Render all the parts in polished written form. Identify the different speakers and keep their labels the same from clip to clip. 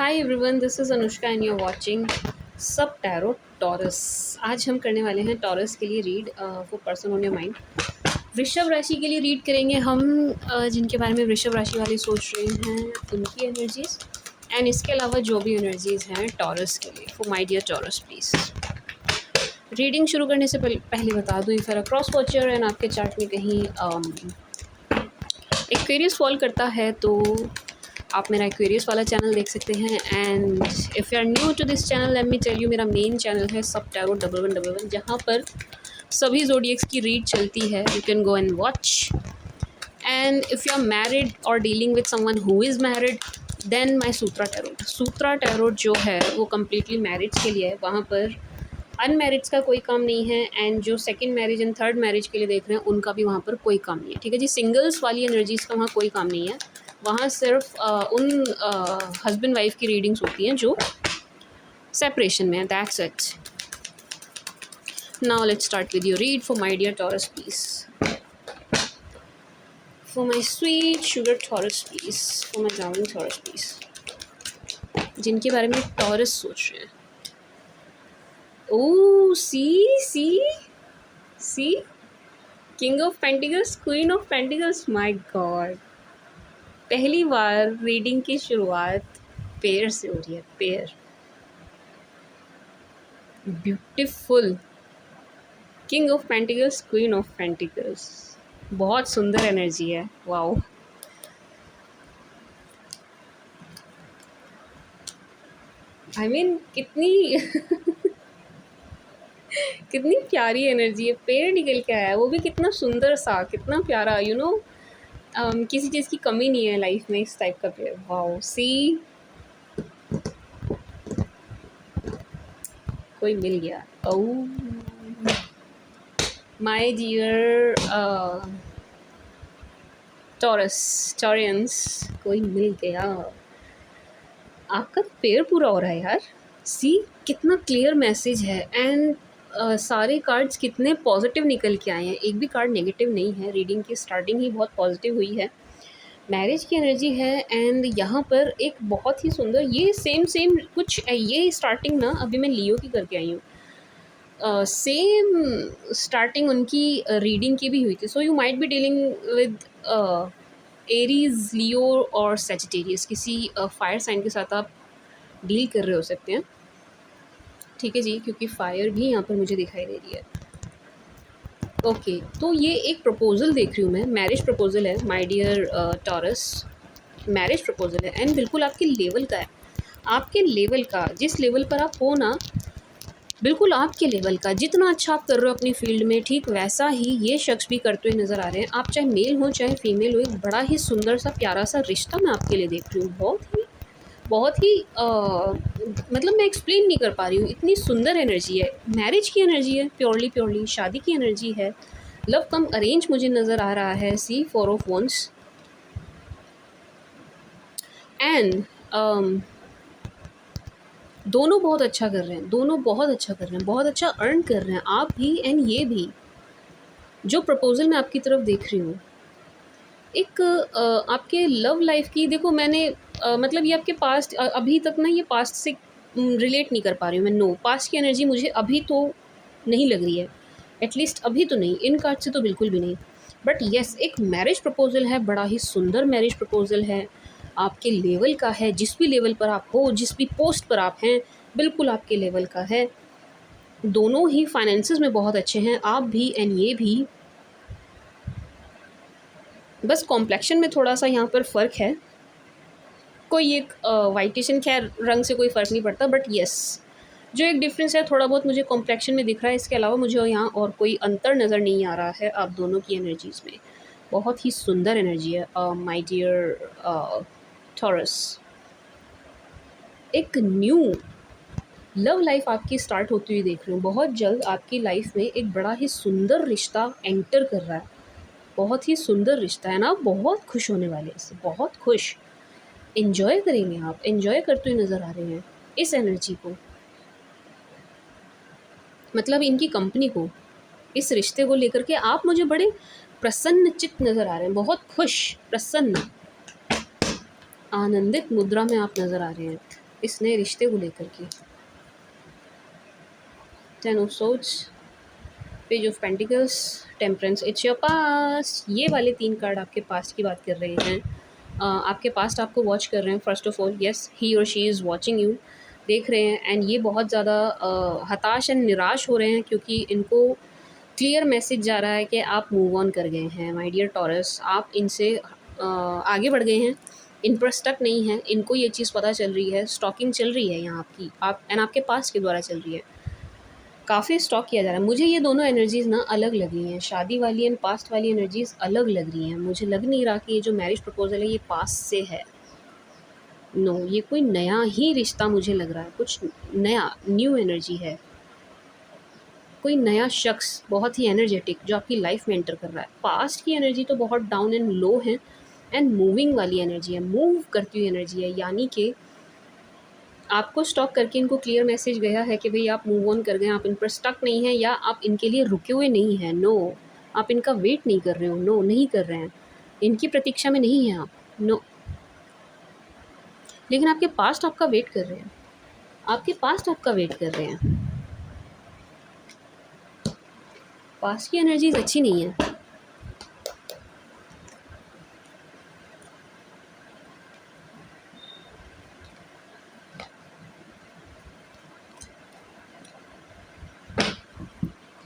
Speaker 1: Hi everyone, this is Anushka and you are watching सब tarot Taurus. आज हम करने वाले हैं टॉरस के लिए read for person on your mind. वृषभ राशि के लिए रीड करेंगे हम, जिनके बारे में वृषभ राशि वाले सोच रहे हैं उनकी एनर्जीज, एंड इसके अलावा जो भी एनर्जीज हैं टॉरस के लिए। For my dear Taurus please. Reading शुरू करने से पहले बता दूँ, इफ़ क्रॉस वॉचर एंड आपके चार्ट में कहीं एक्वेरियस फॉल करता है तो आप मेरा एक्वेरियस वाला चैनल देख सकते हैं। And if you are new to this channel, let me tell you, मेरा मेन चैनल है सब टैरो 1111, जहाँ पर सभी ज़ोडिएक्स की रीड चलती है। You can go and watch. And if you are married और dealing with someone who is married, then my Sutra tarot जो है वो कम्प्लीटली मैरिज के लिए है। वहाँ पर अनमैरिड्स का कोई काम नहीं है, एंड जो second marriage and third marriage के लिए देख रहे हैं उनका भी वहाँ पर कोई काम नहीं है। ठीक है जी, सिंगल्स वाली एनर्जीज़ का वहाँ कोई काम नहीं है। वहाँ सिर्फ उन हस्बैंड वाइफ की रीडिंग्स होती हैं जो सेपरेशन में है। That's it. Now let's start with your read for my dear Taurus please, for my sweet sugar Taurus please, for my darling Taurus please, जिनके बारे में टॉरस सोच रहे हैं। Oh, see king of pentacles, queen of pentacles, my God. पहली बार reading की शुरुआत पेयर से हो रही है। Pair, beautiful. King of pentacles, queen of pentacles, बहुत सुंदर एनर्जी है। वाओ, आई मीन कितनी कितनी प्यारी एनर्जी है। पेड़ निकल के आया, वो भी कितना सुंदर सा, कितना प्यारा। किसी चीज़ की कमी नहीं है लाइफ में इस टाइप का पेड़। वाओ, सी कोई मिल गया। ओह माय डियर टॉरियंस, कोई मिल गया। आपका पेड़ पूरा हो रहा है यार। सी कितना क्लियर मैसेज है। एंड सारे कार्ड्स कितने पॉजिटिव निकल के आए हैं, एक भी कार्ड नेगेटिव नहीं है। रीडिंग की स्टार्टिंग ही बहुत पॉजिटिव हुई है, मैरिज की एनर्जी है। एंड यहाँ पर एक बहुत ही सुंदर, ये सेम कुछ, ये स्टार्टिंग ना अभी मैं लियो की करके आई हूँ। सेम स्टार्टिंग उनकी रीडिंग की भी हुई थी। So you might be dealing with Aries, Leo और सेजिटेरियस। किसी फायर साइन के साथ आप डील कर रहे हो सकते हैं। ठीक है जी, क्योंकि फायर भी यहाँ पर मुझे दिखाई दे रही है। ओके, तो ये एक प्रपोजल देख रही हूँ मैं, मैरिज प्रपोजल है my dear Taurus. Marriage proposal है एंड बिल्कुल आपके लेवल का है। आपके लेवल का, जिस लेवल पर आप हो ना, बिल्कुल आपके लेवल का। जितना अच्छा आप कर रहे हो अपनी फील्ड में, ठीक वैसा ही ये शख्स भी करते हुए नज़र आ रहे हैं। आप चाहे मेल हो चाहे फीमेल हो, एक बड़ा ही सुंदर सा प्यारा सा रिश्ता मैं आपके लिए देख रही हूँ। बहुत ही मतलब मैं एक्सप्लेन नहीं कर पा रही हूँ, इतनी सुंदर एनर्जी है। मैरिज की एनर्जी है, प्योरली शादी की एनर्जी है। लव कम अरेंज मुझे नज़र आ रहा है। सी 4 ऑफ वंस एंड दोनों बहुत अच्छा कर रहे हैं, दोनों बहुत अच्छा कर रहे हैं, बहुत अच्छा अर्न कर रहे हैं, आप भी एंड ये भी। जो प्रपोजल मैं आपकी तरफ देख रही हूँ, एक आपके लव लाइफ की, देखो मैंने मतलब ये आपके पास्ट, अभी तक ना ये पास्ट से रिलेट नहीं कर पा रही हूँ मैं। नो, पास्ट की एनर्जी मुझे अभी तो नहीं लग रही है, एटलीस्ट अभी तो नहीं, इन कार्ड से तो बिल्कुल भी नहीं। बट येस, एक मैरिज प्रपोजल है, बड़ा ही सुंदर मैरिज प्रपोजल है, आपके लेवल का है। जिस भी लेवल पर आप हो, जिस भी पोस्ट पर आप हैं, बिल्कुल आपके लेवल का है। दोनों ही फाइनेंसेस में बहुत अच्छे हैं, आप भी एंड ये भी। बस कॉम्प्लेक्शन में थोड़ा सा यहाँ पर फ़र्क है। कोई एक वाइटेशन, खैर रंग से कोई फ़र्क नहीं पड़ता, बट येस जो एक डिफरेंस है थोड़ा बहुत मुझे कॉम्प्लेक्शन में दिख रहा है। इसके अलावा मुझे यहाँ और कोई अंतर नज़र नहीं आ रहा है आप दोनों की एनर्जीज़ में। बहुत ही सुंदर एनर्जी है माय डियर टॉरस। एक न्यू लव लाइफ आपकी स्टार्ट होती हुई देख रही हूँ। बहुत जल्द आपकी लाइफ में एक बड़ा ही सुंदर रिश्ता एंटर कर रहा है, बहुत ही सुंदर रिश्ता है ना। आप बहुत खुश होने वाले हैं इससे, बहुत खुश, एंजॉय करेंगे आप, एंजॉय करते हुए नज़र आ रहे हैं इस एनर्जी को, मतलब इनकी कंपनी को, इस रिश्ते को लेकर के आप मुझे बड़े प्रसन्न चित्त नज़र आ रहे हैं, बहुत खुश, प्रसन्न, आनंदित मुद्रा में आप नज़र आ रहे हैं। इस नए रिश्ते को लेकर के। 10 of swords, page of pentacles, temperance, it's your past. ये वाले 3 कार्ड आपके पास्ट की बात कर रहे हैं। आपके पास्ट आपको वॉच कर रहे हैं। फर्स्ट ऑफ ऑल येस, ही और शी इज़ वॉचिंग यू, देख रहे हैं, एंड ये बहुत ज़्यादा हताश एंड निराश हो रहे हैं क्योंकि इनको क्लियर मैसेज जा रहा है कि आप मूव ऑन कर गए हैं माय डियर टॉरस। आप इनसे आगे बढ़ गए हैं, इन पर स्टक नहीं है। इनको ये चीज़ पता चल रही है, स्टॉकिंग चल रही है यहाँ आपकी, आप एंड आपके पास्ट के द्वारा चल रही है। काफ़ी स्टॉक किया जा रहा है। मुझे ये दोनों एनर्जीज़ ना अलग लग रही हैं, शादी वाली एंड पास्ट वाली एनर्जीज़ अलग लग रही हैं। मुझे लग नहीं रहा कि ये जो मैरिज प्रपोज़ल है ये पास्ट से है। नो, ये कोई नया ही रिश्ता मुझे लग रहा है, कुछ नया, न्यू एनर्जी है। कोई नया शख्स बहुत ही एनर्जेटिक जो आपकी लाइफ में एंटर कर रहा है। पास्ट की एनर्जी तो बहुत डाउन एंड लो है, एंड मूविंग वाली एनर्जी है, मूव करती हुई एनर्जी है। यानी कि आपको स्टॉक करके इनको क्लियर मैसेज गया है कि भई आप मूव ऑन कर गए, आप इन पर स्टक नहीं हैं, या आप इनके लिए रुके हुए नहीं हैं। नो, आप इनका वेट नहीं कर रहे हो। नो, नहीं कर रहे हैं, इनकी प्रतीक्षा में नहीं हैं आप। नो, लेकिन आपके पास्ट आपका वेट कर रहे हैं, आपके पास्ट आपका वेट कर रहे हैं। पास्ट की एनर्जीज अच्छी नहीं है।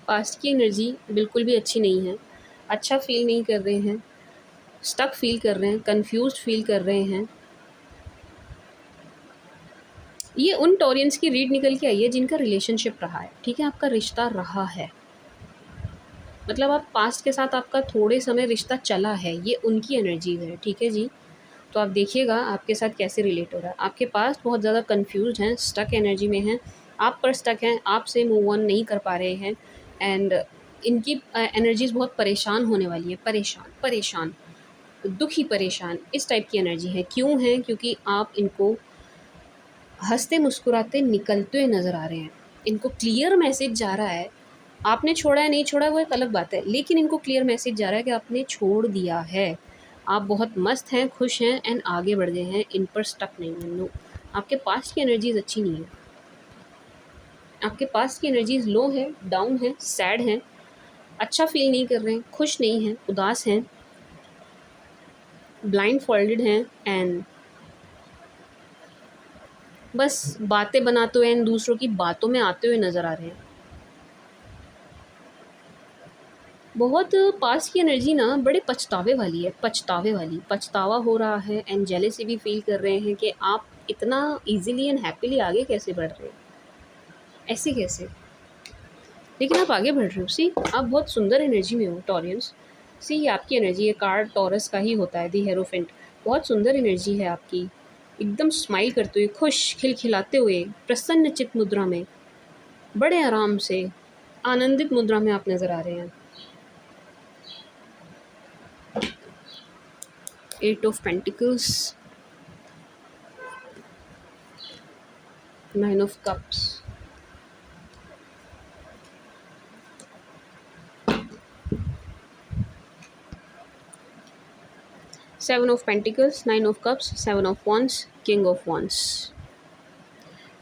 Speaker 1: पास्ट की एनर्जी बिल्कुल भी अच्छी नहीं है। अच्छा फ़ील नहीं कर रहे हैं, स्टक फ़ील कर रहे हैं, कन्फ्यूज़्ड फ़ील कर रहे हैं। ये उन टॉरियंस की रीड निकल के आई है जिनका रिलेशनशिप रहा है, ठीक है? आपका रिश्ता रहा है, मतलब आप पास्ट के साथ आपका थोड़े समय रिश्ता चला है, ये उनकी एनर्जीज़ है, ठीक है जी? तो आप देखिएगा आपके साथ कैसे रिलेट हो रहा है। आपके पास्ट बहुत ज़्यादा कन्फ्यूज़्ड हैं, स्टक एनर्जी में हैं, आप पर स्टक हैं, आपसे मूव ऑन नहीं कर पा रहे हैं, एंड इनकी एनर्जीज़ बहुत परेशान होने वाली है, परेशान, दुखी परेशान, इस टाइप की एनर्जी है। क्यों है? क्योंकि आप इनको हँसते मुस्कुराते निकलते हुए नज़र आ रहे हैं। इनको क्लियर मैसेज जा रहा है, आपने छोड़ा है नहीं छोड़ा वो एक अलग बात है, लेकिन इनको क्लियर मैसेज जा रहा है कि आपने छोड़ दिया है। आप बहुत मस्त हैं, खुश हैं एंड आगे बढ़ गए हैं, इन पर स्टक नहीं हैं। नो, आपके पास्ट की एनर्जीज़ अच्छी नहीं है। आपके पास्ट की एनर्जीज़ लो है, डाउन है, सैड हैं, अच्छा फ़ील नहीं कर रहे हैं, खुश नहीं हैं, उदास हैं, ब्लाइंड फोल्डेड हैं, एंड बस बातें बनाते हुए एंड दूसरों की बातों में आते हुए नज़र आ रहे हैं। बहुत पास की एनर्जी ना बड़े पछतावे वाली है, पछतावे वाली, पछतावा हो रहा है एंड जेलेसी भी फ़ील कर रहे हैं कि आप इतना ईज़िली एंड हैप्पीली आगे कैसे बढ़ रहे हो? ऐसे कैसे? लेकिन आप आगे बढ़ रहे हो। सी, आप बहुत सुंदर एनर्जी में हो टॉरियंस। सी, ये आपकी एनर्जी है, कार्ड टॉरस का ही होता है, द हेरोफेंट। बहुत सुंदर एनर्जी है आपकी, एकदम स्माइल करते हुए, खुश खिलखिलाते हुए, प्रसन्नचित्त मुद्रा में, बड़े आराम से, आनंदित मुद्रा में आप नज़र आ रहे हैं। 8 of pentacles, 9 of cups, 7 of pentacles, 9 of cups, 7 of wands, king of wands.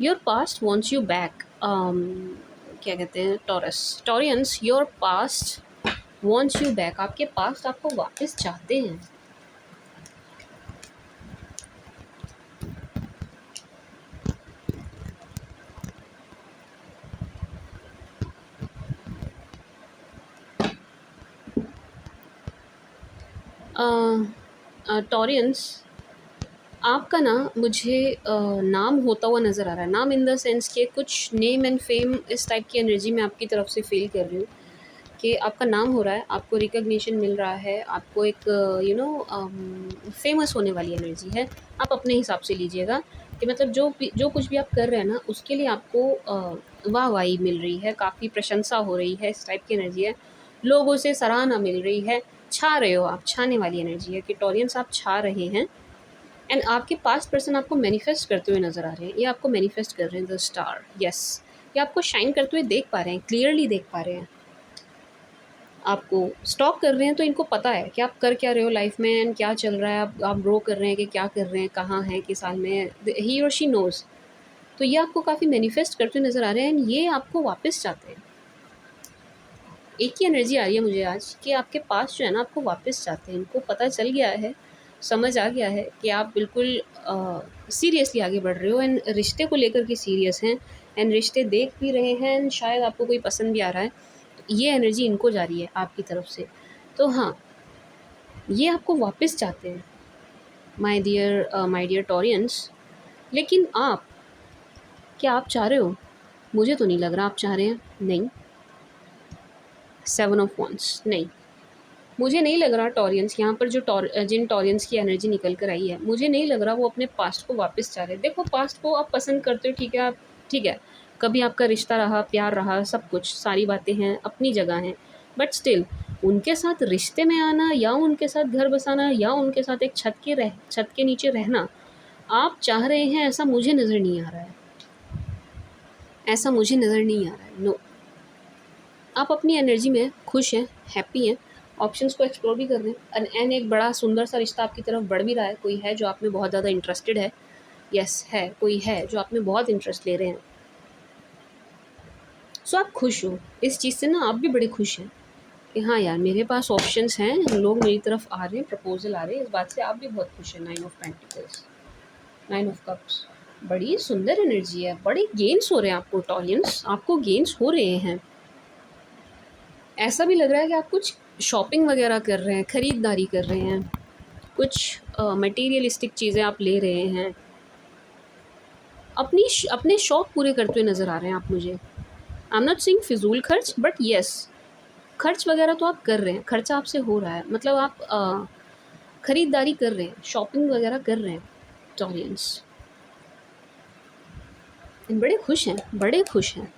Speaker 1: Your past wants you back. क्या कहते हैं taurus, Taureans, your past wants you back. आपके पास्ट आपको वापस चाहते हैं। टॉरियंस, आपका ना मुझे नाम होता हुआ नज़र आ रहा है। नाम इन द सेंस के कुछ नेम एंड फेम, इस टाइप की एनर्जी मैं आपकी तरफ से फ़ील कर रही हूँ कि आपका नाम हो रहा है, आपको रिकॉग्निशन मिल रहा है, आपको एक फेमस होने वाली एनर्जी है। आप अपने हिसाब से लीजिएगा कि मतलब जो कुछ भी आप कर रहे हैं ना, उसके लिए आपको वाहवाही मिल रही है, काफ़ी प्रशंसा हो रही है, इस टाइप की एनर्जी है। लोगों से सराहना मिल रही है, छा रहे हो आप, छाने वाली एनर्जी है कि टॉरियंस आप छा रहे हैं, एंड आपके पास्ट पर्सन आपको मैनिफेस्ट करते हुए नज़र आ रहे हैं। ये आपको मैनिफेस्ट कर रहे हैं, द स्टार, यस। ये आपको शाइन करते हुए देख पा रहे हैं, क्लियरली देख पा रहे हैं। आपको स्टॉक कर रहे हैं तो इनको पता है कि आप कर क्या रहे हो लाइफ में एंड क्या चल रहा है, आप ग्रो कर रहे हैं कि क्या कर रहे हैं, कहाँ हैं, किस हाल में है। ही और शी नोज़ तो ये आपको काफ़ी मैनिफेस्ट करते हुए नज़र आ रहे हैं एंड ये आपको वापस चाहते हैं। एक ही एनर्जी आ रही है मुझे आज कि आपके पास जो है ना आपको वापस चाहते हैं। इनको पता चल गया है, समझ आ गया है कि आप बिल्कुल सीरियसली आगे बढ़ रहे हो एंड रिश्ते को लेकर के सीरियस हैं एंड रिश्ते देख भी रहे हैं एंड शायद आपको कोई पसंद भी आ रहा है। तो ये एनर्जी इनको जा रही है आपकी तरफ से। तो हाँ, ये आपको वापस चाहते हैं माय डियर टॉरियंस। लेकिन आप, क्या आप चाह रहे हो? मुझे तो नहीं लग रहा आप चाह रहे हैं। नहीं, 7 ऑफ वांड्स नहीं, मुझे नहीं लग रहा टॉरियंस यहाँ पर जिन टॉरियंस की एनर्जी निकल कर आई है, मुझे नहीं लग रहा वो अपने पास्ट को वापस चाह रहे। देखो, पास्ट को आप पसंद करते हो, ठीक है, आप ठीक है, कभी आपका रिश्ता रहा, प्यार रहा, सब कुछ, सारी बातें हैं, अपनी जगह हैं, बट स्टिल उनके साथ रिश्ते में आना या उनके साथ घर बसाना या उनके साथ एक छत के नीचे रहना आप चाह रहे हैं, ऐसा मुझे नज़र नहीं आ रहा है। ऐसा मुझे नज़र नहीं आ रहा है। नो, आप अपनी एनर्जी में खुश हैं, हैप्पी हैं, ऑप्शंस को एक्सप्लोर भी कर रहे हैं एंड एक बड़ा सुंदर सा रिश्ता आपकी तरफ बढ़ भी रहा है। कोई है जो आप में बहुत ज़्यादा इंटरेस्टेड है। यस है, कोई है जो आप में बहुत इंटरेस्ट ले रहे हैं। सो आप खुश हो इस चीज़ से ना, आप भी बड़े खुश हैं कि हाँ यार, मेरे पास ऑप्शंस हैं, लोग मेरी तरफ आ रहे हैं, प्रपोजल आ रहे हैं, इस बात से आप भी बहुत खुश हैं। 9 ऑफ पेंटिकल्स, 9 ऑफ कप्स, बड़ी सुंदर एनर्जी है, बड़े गेन्स हो रहे हैं आपको टॉलियंस, आपको गेन्स हो रहे हैं। ऐसा भी लग रहा है कि आप कुछ शॉपिंग वगैरह कर रहे हैं, ख़रीदारी कर रहे हैं, कुछ मटेरियलिस्टिक चीज़ें आप ले रहे हैं, अपने शौक़ पूरे करते हुए नज़र आ रहे हैं आप मुझे। आई एम नॉट सेइंग फिजूल खर्च, बट येस, खर्च वगैरह तो आप कर रहे हैं, खर्चा आपसे हो रहा है, मतलब आप ख़रीदारी कर रहे हैं, शॉपिंग वगैरह कर रहे हैं टॉरियंस, बड़े खुश हैं, बड़े खुश हैं।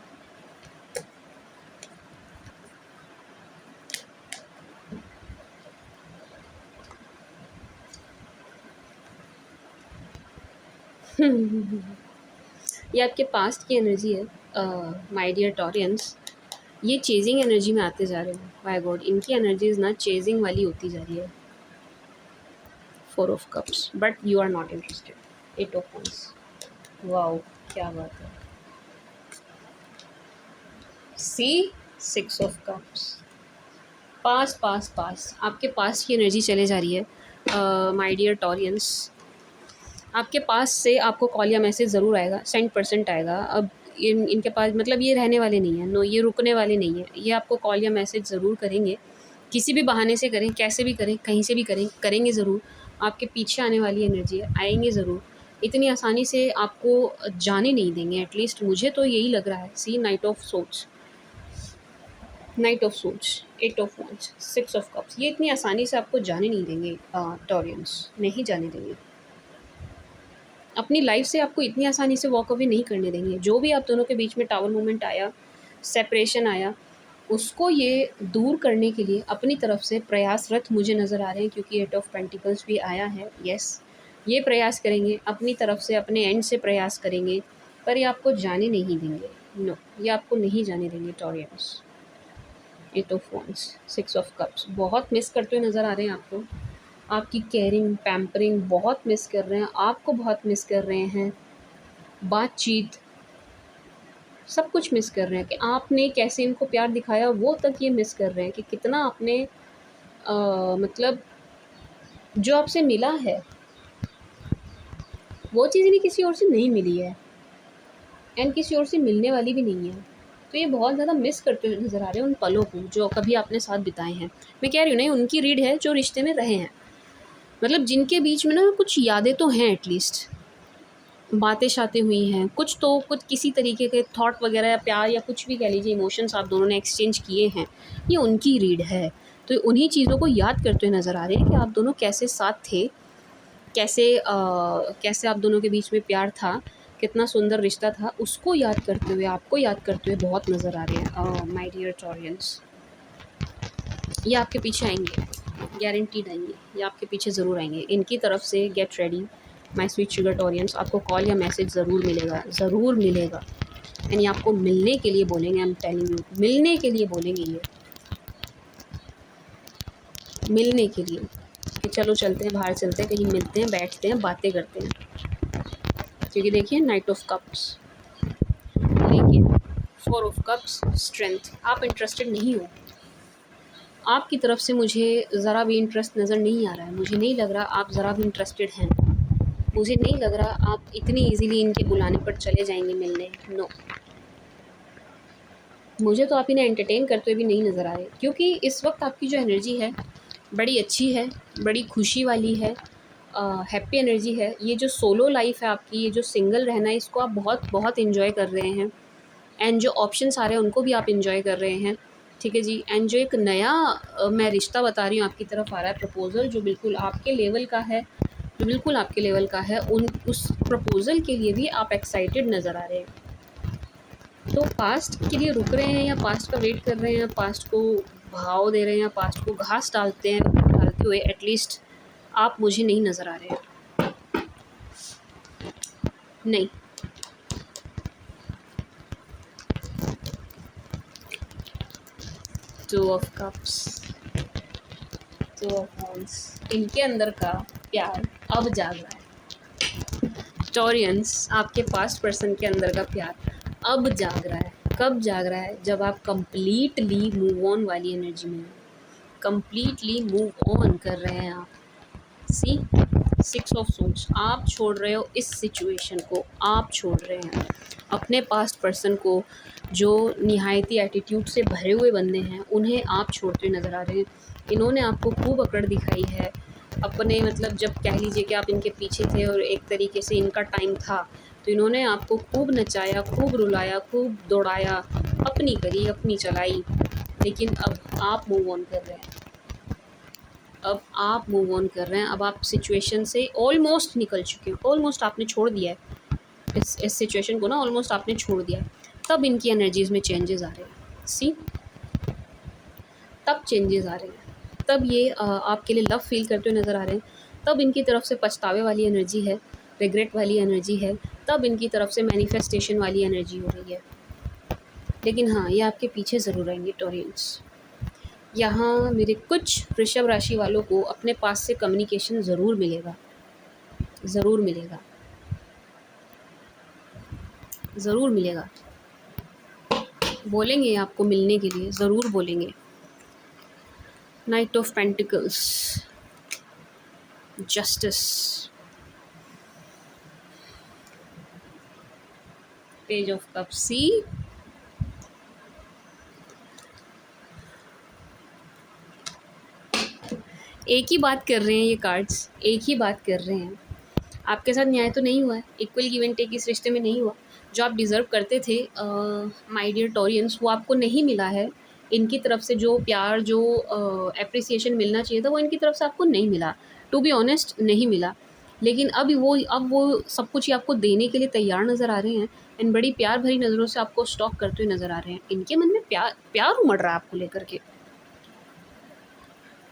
Speaker 1: ये आपके पास्ट की एनर्जी है माय डियर टॉरियंस। ये चेजिंग एनर्जी में आते जा रहे हैं। बाय गॉड, इनकी एनर्जीज ना चेजिंग वाली होती जा रही है। 4 of cups, but you are not interested. 8 of wands, wow, क्या बात है। सी 6 ऑफ कप्स, पास पास पास, आपके पास की एनर्जी चले जा रही है माय डियर टॉरियंस। आपके पास से आपको कॉल या मैसेज ज़रूर आएगा, 100% आएगा। अब इनके पास, मतलब ये रहने वाले नहीं हैं, नो, ये रुकने वाले नहीं हैं, ये आपको कॉल या मैसेज ज़रूर करेंगे, किसी भी बहाने से करें, कैसे भी करें, कहीं से भी करें, करेंगे ज़रूर। आपके पीछे आने वाली एनर्जी है, आएंगे ज़रूर, इतनी आसानी से आपको जाने नहीं देंगे, एटलीस्ट मुझे तो यही लग रहा है। See, knight of swords, 8 of wands, 6 of cups, ये इतनी आसानी से आपको जाने नहीं देंगे टॉरियंस, नहीं जाने देंगे। अपनी लाइफ से आपको इतनी आसानी से वॉक अवे नहीं करने देंगे। जो भी आप दोनों के बीच में टावर मोमेंट आया, सेपरेशन आया, उसको ये दूर करने के लिए अपनी तरफ से प्रयासरत मुझे नज़र आ रहे हैं, क्योंकि 8 ऑफ पेंटिकल्स भी आया है। यस, ये प्रयास करेंगे, अपनी तरफ से अपने एंड से प्रयास करेंगे, पर ये आपको जाने नहीं देंगे। नो, ये आपको नहीं जाने देंगे Taurians. 8 of wands, 6 of cups, बहुत मिस करते हुए नज़र आ रहे हैं आपको। आपकी केयरिंग, पैम्परिंग बहुत मिस कर रहे हैं, आपको बहुत मिस कर रहे हैं, बातचीत, सब कुछ मिस कर रहे हैं कि आपने कैसे इनको प्यार दिखाया, वो तक ये मिस कर रहे हैं कि कितना आपने मतलब जो आपसे मिला है वो चीज़ भी किसी और से नहीं मिली है एंड किसी और से मिलने वाली भी नहीं है। तो ये बहुत ज़्यादा मिस करते हुए नज़र आ रहे हैं उन पलों को जो कभी आपने साथ बिताए हैं। मैं कह रही हूँ, नहीं, उनकी रीड है जो रिश्ते में रहे हैं, मतलब जिनके बीच में ना कुछ यादें तो हैं, एटलीस्ट बातें शातें हुई हैं, कुछ तो, कुछ किसी तरीके के थॉट वगैरह या प्यार या कुछ भी कह लीजिए, इमोशंस आप दोनों ने एक्सचेंज किए हैं, ये उनकी रीड है। तो उन्हीं चीज़ों को याद करते हुए नज़र आ रहे हैं कि आप दोनों कैसे साथ थे, कैसे आप दोनों के बीच में प्यार था, कितना सुंदर रिश्ता था, उसको याद करते हुए, आपको याद करते हुए बहुत नज़र आ रहे हैं माय डियर टॉरियंस। ये आपके पीछे आएंगे, गारंटीड आएंगे, ये आपके पीछे ज़रूर आएंगे। इनकी तरफ से gate ready my sweet sugar Taureans, आपको कॉल या मैसेज ज़रूर मिलेगा, ज़रूर मिलेगा, यानी आपको मिलने के लिए बोलेंगे। आई एम टेलिंग यू, मिलने के लिए बोलेंगे, ये मिलने के लिए कि चलो चलते हैं, बाहर चलते हैं, कहीं मिलते हैं, बैठते हैं, बातें करते हैं। क्योंकि देखिए, night of cups, four of cups, strength. आप इंटरेस्टेड नहीं हो, आपकी तरफ से मुझे ज़रा भी इंटरेस्ट नज़र नहीं आ रहा है। मुझे नहीं लग रहा आप ज़रा भी इंटरेस्टेड हैं। मुझे नहीं लग रहा आप इतनी इजीली इनके बुलाने पर चले जाएंगे मिलने। नो, मुझे तो आप इन्हें एंटरटेन करते हुए भी नहीं नज़र आ रहे, क्योंकि इस वक्त आपकी जो एनर्जी है बड़ी अच्छी है, बड़ी खुशी वाली है, हैप्पी एनर्जी है। ये जो सोलो लाइफ है आपकी, ये जो सिंगल रहना है, इसको आप बहुत बहुत इन्जॉय कर रहे हैं। एंड जो ऑप्शंस आ रहे हैं उनको भी आप इन्जॉय कर रहे हैं, ठीक है जी। एंड जो एक नया मैं रिश्ता बता रही हूँ आपकी तरफ आ रहा है, प्रपोज़ल जो बिल्कुल आपके लेवल का है, जो बिल्कुल आपके लेवल का है, उस प्रपोज़ल के लिए भी आप एक्साइटेड नज़र आ रहे हैं। तो पास्ट के लिए रुक रहे हैं या पास्ट का वेट कर रहे हैं, पास्ट को भाव दे रहे हैं या पास्ट को घास डालते हुए एटलीस्ट आप मुझे नहीं नज़र आ रहे हैं। नहीं, two of cups, two of wands, इनके अंदर का प्यार अब जाग रहा है। टॉरियंस, आपके पास्ट पर्सन के अंदर का प्यार अब जाग रहा है। कब जाग रहा है? जब आप कंप्लीटली मूव ऑन वाली एनर्जी में, कंप्लीटली मूव ऑन कर रहे हैं आप। सी, सिक्स ऑफ सोर्ड्स, आप छोड़ रहे हो इस सिचुएशन को, आप छोड़ रहे हैं अपने पास्ट पर्सन को, जो निहायती एटीट्यूड से भरे हुए बंदे हैं, उन्हें आप छोड़ते नज़र आ रहे हैं। इन्होंने आपको खूब अकड़ दिखाई है अपने, मतलब जब कह लीजिए कि आप इनके पीछे थे और एक तरीके से इनका टाइम था, तो इन्होंने आपको खूब नचाया, खूब रुलाया, खूब दौड़ाया, अपनी करी, अपनी चलाई। लेकिन अब आप मूव ऑन कर रहे हैं, अब आप मूव ऑन कर रहे हैं, अब आप सिचुएशन से ऑलमोस्ट निकल चुके हैं, ऑलमोस्ट आपने छोड़ दिया है इस सिचुएशन को ना, ऑलमोस्ट आपने छोड़ दिया है। तब इनकी एनर्जीज़ में चेंजेस आ रहे हैं। सी, तब चेंजेस आ रहे हैं, तब ये आपके लिए लव फील करते हुए नज़र आ रहे हैं, तब इनकी तरफ से पछतावे वाली एनर्जी है, रिग्रेट वाली एनर्जी है, तब इनकी तरफ से मैनिफेस्टेशन वाली एनर्जी हो रही है। लेकिन हाँ, ये आपके पीछे ज़रूर रहेंगे टॉरियंस। यहाँ मेरे कुछ वृषभ राशि वालों को अपने पास से कम्युनिकेशन ज़रूर मिलेगा, ज़रूर मिलेगा, ज़रूर मिलेगा। बोलेंगे आपको मिलने के लिए, ज़रूर बोलेंगे। Knight of pentacles, justice, page of cups. See, एक ही बात कर रहे हैं ये कार्ड्स, एक ही बात कर रहे हैं। आपके साथ न्याय तो नहीं हुआ है, इक्वल गिव एंड टेक इस रिश्ते में नहीं हुआ। जो आप डिज़र्व करते थे माय डियर टॉरियंस, वो आपको नहीं मिला है। इनकी तरफ से जो प्यार, जो एप्रिसिएशन मिलना चाहिए था, वो इनकी तरफ से आपको नहीं मिला, टू बी ऑनेस्ट नहीं मिला। लेकिन अब वो सब कुछ ही आपको देने के लिए तैयार नज़र आ रहे हैं, एंड बड़ी प्यार भरी नज़रों से आपको स्टॉक करते हुए नज़र आ रहे हैं। इनके मन में प्यार प्यार उमड़ रहा है आपको लेकर के।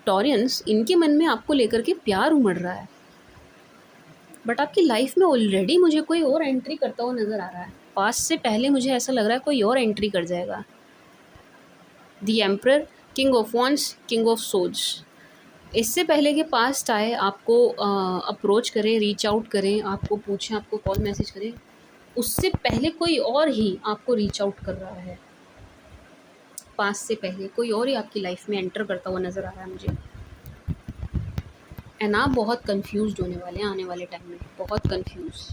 Speaker 1: टॉरियंस, इनके मन में आपको लेकर के प्यार उमड़ रहा है, बट आपकी लाइफ में ऑलरेडी मुझे कोई और एंट्री करता हुआ नज़र आ रहा है। पास्ट से पहले मुझे ऐसा लग रहा है कोई और एंट्री कर जाएगा। The emperor, king of wands, king of swords, इससे पहले कि पास्ट आए, आपको अप्रोच करें, रीच आउट करें, आपको पूछें, आपको कॉल मैसेज करें, उससे पहले कोई और ही आपको रीच आउट कर रहा है। पास्ट से पहले कोई और ही आपकी लाइफ में एंटर करता हुआ नज़र आ रहा है मुझे। एंड आप बहुत कंफ्यूज होने वाले हैं आने वाले टाइम में, बहुत कंफ्यूज।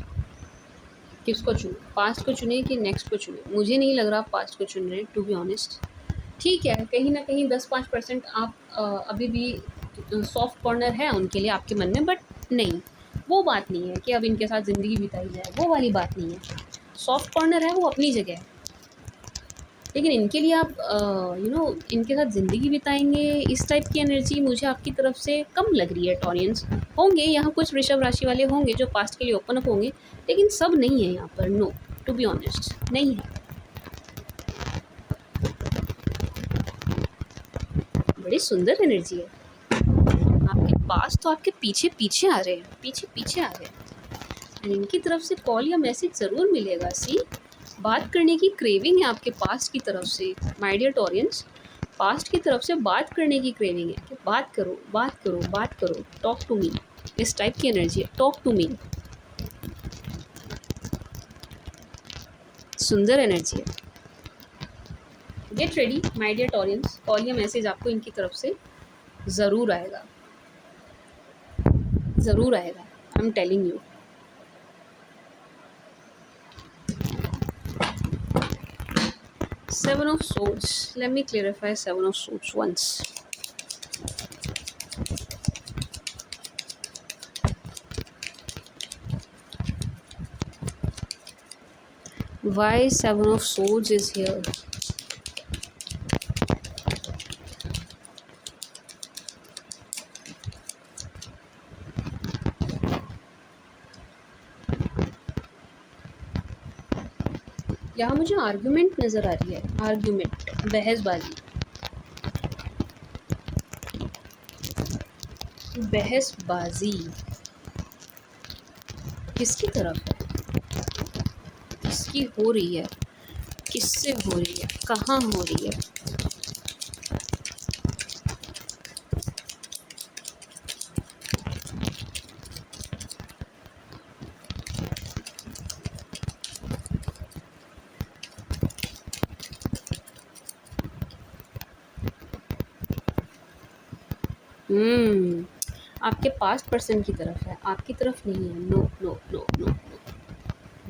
Speaker 1: किसको चुने, पास्ट को चुने कि नेक्स्ट को चुने? मुझे नहीं लग रहा आप पास्ट को चुन रहे हैं, टू बी ऑनेस्ट। ठीक है, कहीं ना कहीं 10-5% आप अभी भी सॉफ्ट कॉर्नर है उनके लिए आपके मन में, बट नहीं, वो बात नहीं है कि अब इनके साथ ज़िंदगी बिताई जाए, वो वाली बात नहीं है। सॉफ्ट कॉर्नर है वो अपनी जगह है, लेकिन इनके लिए आप इनके साथ ज़िंदगी बिताएंगे, इस टाइप की एनर्जी मुझे आपकी तरफ से कम लग रही है। टॉरियंस होंगे यहाँ, कुछ वृषभ राशि वाले होंगे जो पास्ट के लिए ओपन अप होंगे, लेकिन सब नहीं है यहाँ पर। नो, टू बी ऑनेस्ट नहीं है। बड़ी सुंदर एनर्जी है आपके पास, तो आपके पीछे पीछे आ रहे हैं, पीछे पीछे आ रहे हैं। इनकी तरफ से कॉल या मैसेज ज़रूर मिलेगा। सी, बात करने की क्रेविंग है आपके पास्ट की तरफ से माय डियर टॉरियंस, पास्ट की तरफ से बात करने की क्रेविंग है कि बात करो, बात करो, बात करो, टॉक टू मी, इस टाइप की एनर्जी है, टॉक टू मी। सुंदर एनर्जी है। Get ready my dear Taurians, call या मैसेज आपको इनकी तरफ से ज़रूर आएगा, ज़रूर आएगा, I am telling you. Seven of Swords. Let me clarify Seven of Swords once. Why Seven of Swords is here? यहाँ मुझे आर्ग्यूमेंट नज़र आ रही है, आर्ग्यूमेंट, बहसबाजी, बहसबाजी किसकी तरफ है, किसकी हो रही है, किससे हो रही है, कहाँ हो रही है? आपके पास्ट पर्सन की तरफ है, आपकी तरफ नहीं है। No no no no no,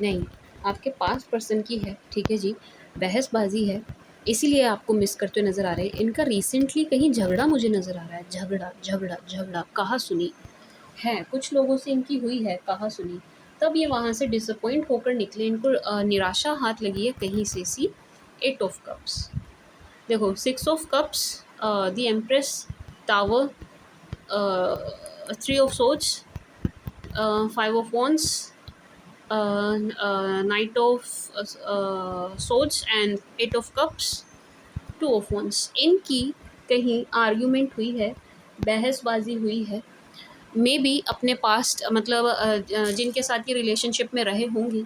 Speaker 1: नहीं, आपके पास्ट पर्सन की है, ठीक है जी। बहसबाजी है, इसीलिए आपको मिस करते हुए नज़र आ रहे हैं। इनका रिसेंटली कहीं झगड़ा मुझे नज़र आ रहा है, झगड़ा झगड़ा झगड़ा, कहा सुनी है, कुछ लोगों से इनकी हुई है कहा सुनी, तब ये वहाँ से डिसअपॉइंट होकर निकले। इनको निराशा हाथ लगी है कहीं से। सी 8 ऑफ कप्स, देखो 6 of cups, the empress, tower, 3 of swords, 5 of wands, Knight of Swords and 8 of Cups, 2 of Wands। इनकी कहीं आर्ग्यूमेंट हुई है, बहसबाजी हुई है, मे बी अपने पास्ट, मतलब जिनके साथ ये रिलेशनशिप में रहे होंगी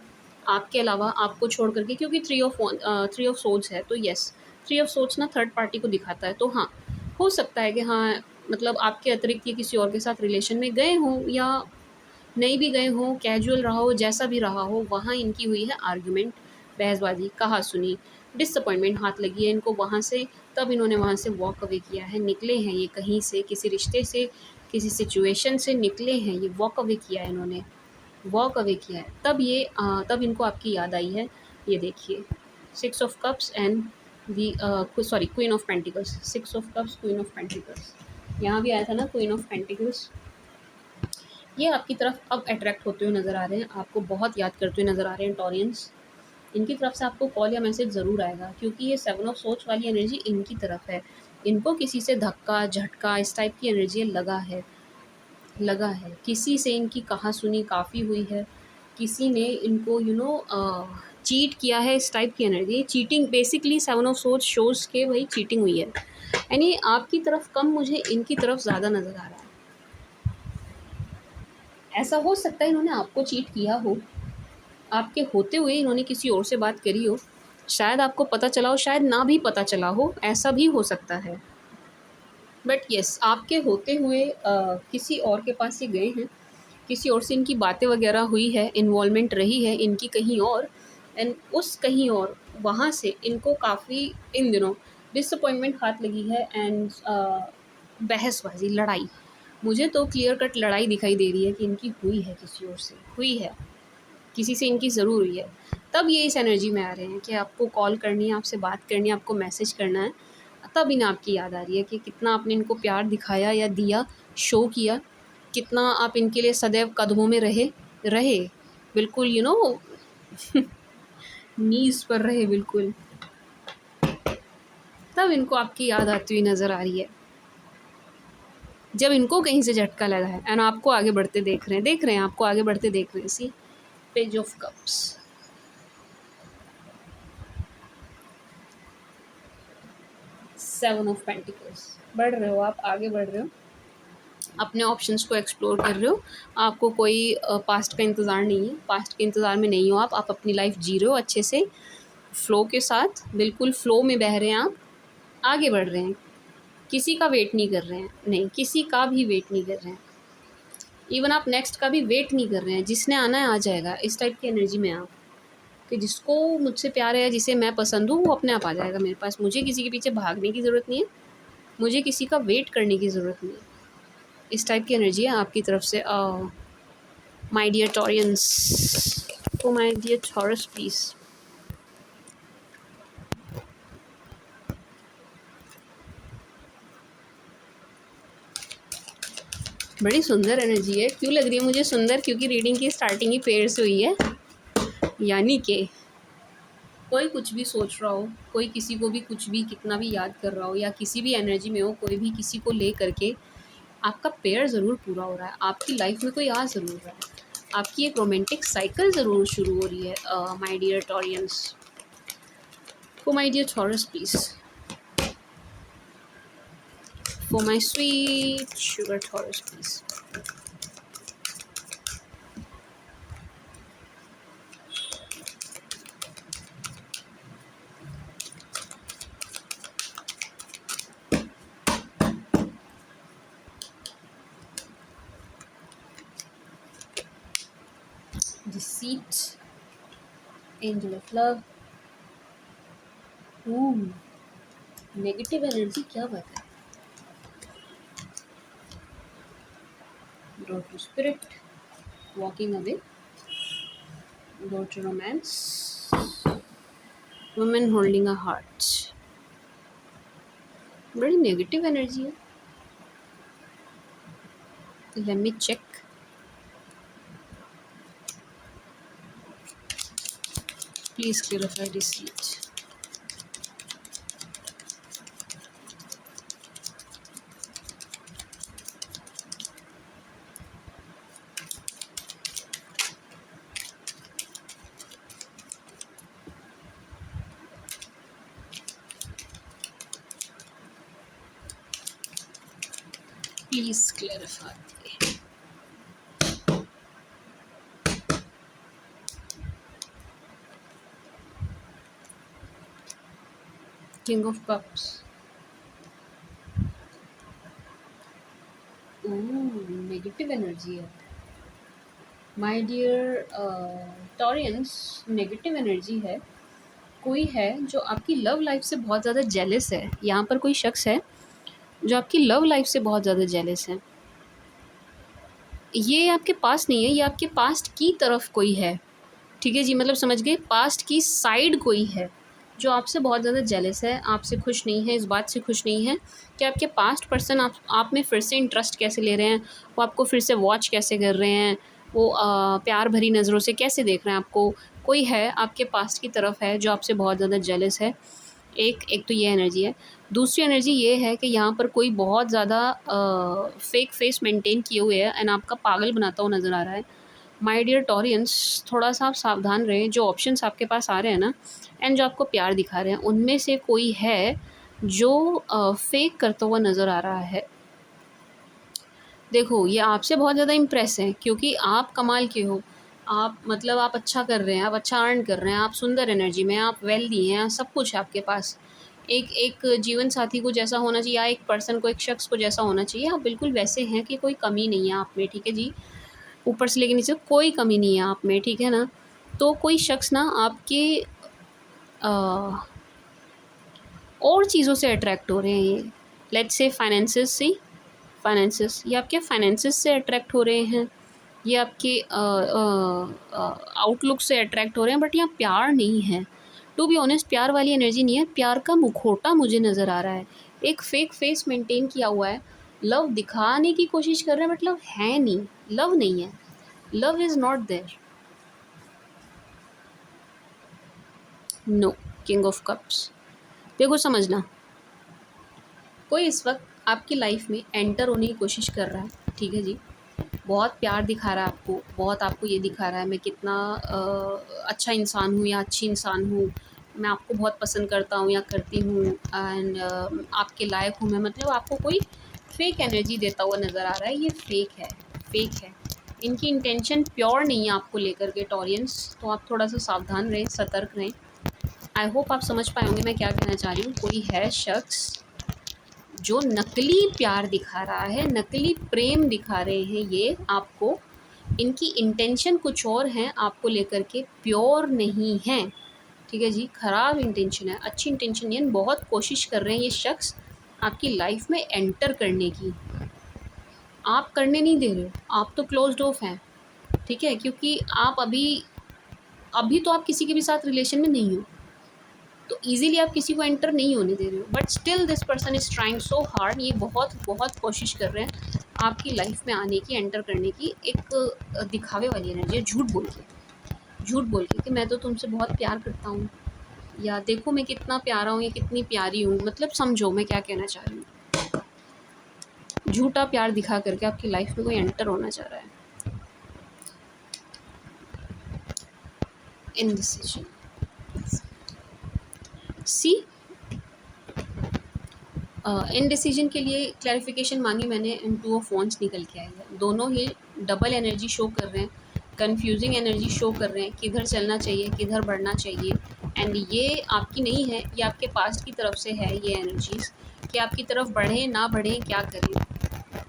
Speaker 1: आपके अलावा, आपको छोड़ करके, क्योंकि 3 ऑफ सोर्ड्स है, तो यस 3 ऑफ सोर्ड्स ना थर्ड पार्टी को दिखाता है। तो हाँ, हो सकता है कि हाँ, मतलब आपके अतिरिक्त ये किसी और के साथ रिलेशन में गए हों या नहीं भी गए हों, कैजुअल रहा हो, जैसा भी रहा हो, वहाँ इनकी हुई है आर्ग्यूमेंट, बहसबाजी, कहा सुनी, डिसअपॉइंटमेंट हाथ लगी है इनको वहाँ से, तब इन्होंने वहाँ से वॉक अवे किया है। निकले हैं ये कहीं से, किसी रिश्ते से, किसी सिचुएशन से निकले हैं ये, वॉक अवे किया है इन्होंने, वॉक अवे किया है, तब ये तब इनको आपकी याद आई है। ये देखिए 6 of cups and the sorry queen of pentacles, 6 of cups, queen of pentacles, यहाँ भी आया था ना क्वीन ऑफ पेंटिकल्स। ये आपकी तरफ अब अट्रैक्ट होते हुए नज़र आ रहे हैं, आपको बहुत याद करते हुए नज़र आ रहे हैं टॉरियंस। इनकी तरफ से आपको कॉल या मैसेज ज़रूर आएगा, क्योंकि ये 7 ऑफ सोच वाली एनर्जी इनकी तरफ है। इनको किसी से धक्का झटका इस टाइप की एनर्जी लगा है, लगा है। किसी से इनकी कहा सुनी काफ़ी हुई है, किसी ने इनको चीट किया है, इस टाइप की एनर्जी। चीटिंग बेसिकली 7 ऑफ सोच शोज़ के वही चीटिंग हुई है, यानी आपकी तरफ कम, मुझे इनकी तरफ ज़्यादा नज़र आ रहा है। ऐसा हो सकता है इन्होंने आपको चीट किया हो, आपके होते हुए इन्होंने किसी और से बात करी हो, शायद आपको पता चला हो, शायद ना भी पता चला हो, ऐसा भी हो सकता है। बट यस, आपके होते हुए किसी और के पास ये गए हैं, किसी और से इनकी बातें वगैरह हुई है, इन्वॉल्वमेंट रही है इनकी कहीं और, एंड उस कहीं और वहाँ से इनको काफ़ी इन दिनों डिसअपॉइंटमेंट हाथ लगी है एंड बहसबाजी, लड़ाई, मुझे तो क्लियर कट लड़ाई दिखाई दे रही है कि इनकी हुई है, किसी और से हुई है, किसी से इनकी ज़रूर हुई है। तब ये इस एनर्जी में आ रहे हैं कि आपको कॉल करनी है, आपसे बात करनी है, आपको मैसेज करना है, तब इन्हें आपकी याद आ रही है कि कितना आपने इनको प्यार दिखाया या दिया, शो किया, कितना आप इनके लिए सदैव कदमों में रहे रहे, बिल्कुल नीज़ पर रहे बिल्कुल, तब इनको आपकी याद आती हुई नज़र आ रही है, जब इनको कहीं से झटका लगा है एंड आपको आगे बढ़ते देख रहे हैं आपको आगे बढ़ते देख रहे हैं। See page of cups, 7 of pentacles, बढ़ रहे हो आप, आगे बढ़ रहे हो, अपने ऑप्शंस को एक्सप्लोर कर रहे हो, आपको कोई पास्ट का इंतज़ार नहीं है, पास्ट के इंतज़ार में नहीं हो आप अपनी लाइफ जी रहे हो अच्छे से, फ़्लो के साथ, बिल्कुल फ़्लो में बह रहे हैं आप, आगे बढ़ रहे हैं, किसी का वेट नहीं कर रहे हैं, नहीं किसी का भी वेट नहीं कर रहे हैं, इवन आप नेक्स्ट का भी वेट नहीं कर रहे हैं, जिसने आना है आ जाएगा, इस टाइप की एनर्जी में आप कि जिसको मुझसे प्यार है, जिसे मैं पसंद हूँ, वो अपने आप आ जाएगा मेरे पास। मुझे किसी के पीछे भागने की ज़रूरत नहीं है, मुझे किसी का वेट करने की ज़रूरत नहीं है। इस टाइप की एनर्जी है आपकी तरफ से। My dear Taureans, oh my dear Taurus please. बड़ी सुंदर एनर्जी है। क्यों लग रही है मुझे सुंदर? क्योंकि रीडिंग की स्टार्टिंग ही पेड़ से हुई है। यानी कि कोई कुछ भी सोच रहा हो, कोई किसी को भी कुछ भी कितना भी याद कर रहा हो, या किसी भी एनर्जी में हो, कोई भी किसी को ले करके आपका पेयर ज़रूर पूरा हो रहा है, आपकी लाइफ में कोई आ ज़रूर रहा है, आपकी एक रोमांटिक साइकिल ज़रूर शुरू हो रही है। My dear Taureans, for my dear Taurus please, for my sweet sugar Taurus please. Deceit, angel of love, negative energy, क्या बात है। Door to spirit, walking away, door to romance, woman holding a heart। बड़ी negative energy है। Let me check. Please clarify deceit. Please clarify. King of Cups. Negative energy है। My dear Taureans, negative energy है। कोई है जो आपकी love life से बहुत ज़्यादा जेलस है। यहाँ पर कोई शख्स है जो आपकी लव लाइफ से बहुत ज़्यादा जेलस है। ये आपके पास नहीं है, ये आपके पास्ट की तरफ कोई है। ठीक है जी, मतलब समझ गए, पास्ट की साइड कोई है जो आपसे बहुत ज़्यादा जेलस है, आपसे खुश नहीं है, इस बात से खुश नहीं है कि आपके पास्ट पर्सन आप में फिर से इंटरेस्ट कैसे ले रहे हैं, वो आपको फिर से वॉच कैसे कर रहे हैं, वो प्यार भरी नज़रों से कैसे देख रहे हैं आपको। कोई है आपके पास्ट की तरफ है जो आपसे बहुत ज़्यादा जेलस है। एक तो ये एनर्जी है। दूसरी एनर्जी ये है कि यहाँ पर कोई बहुत ज़्यादा फेक फेस मेंटेन किए हुए है एंड आपका पागल बनाता हुआ नज़र आ रहा है। माय डियर टॉरियंस, थोड़ा सा आप सावधान रहें। जो ऑप्शंस आपके पास आ रहे हैं ना, एंड जो आपको प्यार दिखा रहे हैं, उनमें से कोई है जो फेक करता हुआ नज़र आ रहा है। देखो, ये आपसे बहुत ज़्यादा इम्प्रेस है क्योंकि आप कमाल के हो। आप मतलब आप अच्छा कर रहे हैं, आप अच्छा अर्न कर रहे हैं, आप सुंदर एनर्जी में, आप वेल्दी हैं, सब कुछ है आपके पास। एक एक जीवन साथी को जैसा होना चाहिए, या एक पर्सन को, एक शख्स को जैसा होना चाहिए, आप बिल्कुल वैसे हैं कि कोई कमी नहीं है आप में। ठीक है जी, ऊपर से लेके नीचे कोई कमी नहीं है आप में। ठीक है ना। तो कोई शख्स ना आपके और चीज़ों से अट्रैक्ट हो रहे हैं। ये लेट्स से फाइनेंसेस से, फाइनेंसेस, ये आपके फाइनेंसेस से अट्रैक्ट हो रहे हैं, ये आपके आउटलुक से अट्रैक्ट हो रहे हैं, बट यहाँ प्यार नहीं है। टू बी ऑनेस्ट, प्यार वाली एनर्जी नहीं है। प्यार का मुखौटा मुझे नज़र आ रहा है। एक फेक फेस मेंटेन किया हुआ है, लव दिखाने की कोशिश कर रहे हैं, बट लव है नहीं, लव नहीं है, love is not there. No, king of cups. देखो समझना, कोई इस वक्त आपकी लाइफ में एंटर होने की कोशिश कर रहा है। ठीक है जी, बहुत प्यार दिखा रहा है आपको, बहुत आपको ये दिखा रहा है मैं कितना अच्छा इंसान हूँ या अच्छी इंसान हूँ, मैं आपको बहुत पसंद करता हूँ या करती हूँ, एंड आपके लायक हूँ मैं। मतलब आपको कोई फेक एनर्जी देता हुआ नज़र आ रहा है। ये फेक है, फेक है। इनकी इंटेंशन प्योर नहीं है आपको लेकर के टॉरियंस। तो आप थोड़ा सा सावधान रहें, सतर्क रहें। आई होप आप समझ पाए होंगे मैं क्या कहना चाह रही हूँ। कोई है शख्स जो नकली प्यार दिखा रहा है, नकली प्रेम दिखा रहे हैं ये आपको, इनकी इंटेंशन कुछ और है आपको लेकर के, प्योर नहीं है, ठीक है जी, ख़राब इंटेंशन है, अच्छी इंटेंशन नहीं है। बहुत कोशिश कर रहे हैं ये शख्स आपकी लाइफ में एंटर करने की, आप करने नहीं दे रहे हो, आप तो क्लोज्ड ऑफ हैं, ठीक है, क्योंकि आप अभी तो आप किसी के भी साथ रिलेशन में नहीं हो, तो इजीली आप किसी को एंटर नहीं होने दे रहे हो, but still this person is trying so hard, ये बहुत बहुत कोशिश कर रहे हैं आपकी लाइफ में आने की, एंटर करने की। एक दिखावे वाली एनर्जी है, झूठ बोल के कि मैं तो तुमसे बहुत प्यार करता हूँ, या देखो मैं कितना प्यारा हूँ या कितनी प्यारी हूँ, मतलब समझो मैं क्या कहना चाह रही हूँ। झूठा प्यार दिखा करके आपकी लाइफ में कोई एंटर होना चाह रहा है। इनडिसिजन, सी इनडिसीजन के लिए क्लैरिफिकेशन मांगी मैंने, इन 2 ऑफ वॉन्ड्स निकल के आई है। दोनों ही डबल एनर्जी शो कर रहे हैं, कंफ्यूजिंग एनर्जी शो कर रहे हैं, किधर चलना चाहिए, किधर बढ़ना चाहिए। एंड ये आपकी नहीं है, ये आपके पास्ट की तरफ से है ये एनर्जीज़, कि आपकी तरफ बढ़ें ना बढ़ें क्या करें,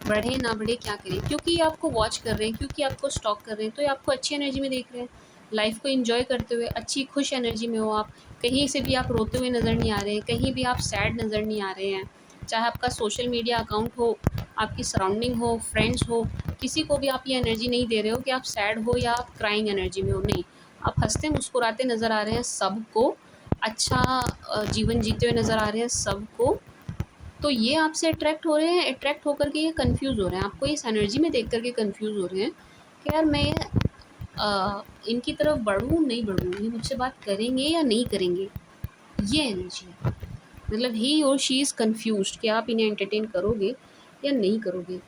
Speaker 1: बढ़े ना बढ़े क्या करें, क्योंकि ये आपको वॉच कर रहे हैं, क्योंकि आपको स्टॉक कर रहे हैं, तो ये आपको अच्छी एनर्जी में देख रहे हैं, लाइफ को एंजॉय करते हुए अच्छी खुश एनर्जी में हो आप। कहीं से भी आप रोते हुए नज़र नहीं आ रहे हैं, कहीं भी आप सैड नज़र नहीं आ रहे हैं, चाहे आपका सोशल मीडिया अकाउंट हो, आपकी सराउंडिंग हो, फ्रेंड्स हो, किसी को भी आप ये एनर्जी नहीं दे रहे हो कि आप सैड हो या आप क्राइंग एनर्जी में हो, नहीं, आप हंसते मुस्कुराते नज़र आ रहे हैं सबको, अच्छा जीवन जीते हुए नज़र आ रहे हैं सबको। तो ये आपसे अट्रैक्ट हो रहे हैं, अट्रैक्ट होकर के ये कंफ्यूज हो रहे हैं, आपको इस एनर्जी में देख करके कंफ्यूज हो रहे हैं कि यार मैं इनकी तरफ बढ़ूँ नहीं बढ़ूँ, ये मुझसे बात करेंगे या नहीं करेंगे, ये एनर्जी है। मतलब ही और शी इज़ कन्फ्यूज्ड कि आप इन्हें एंटरटेन करोगे या नहीं करोगे।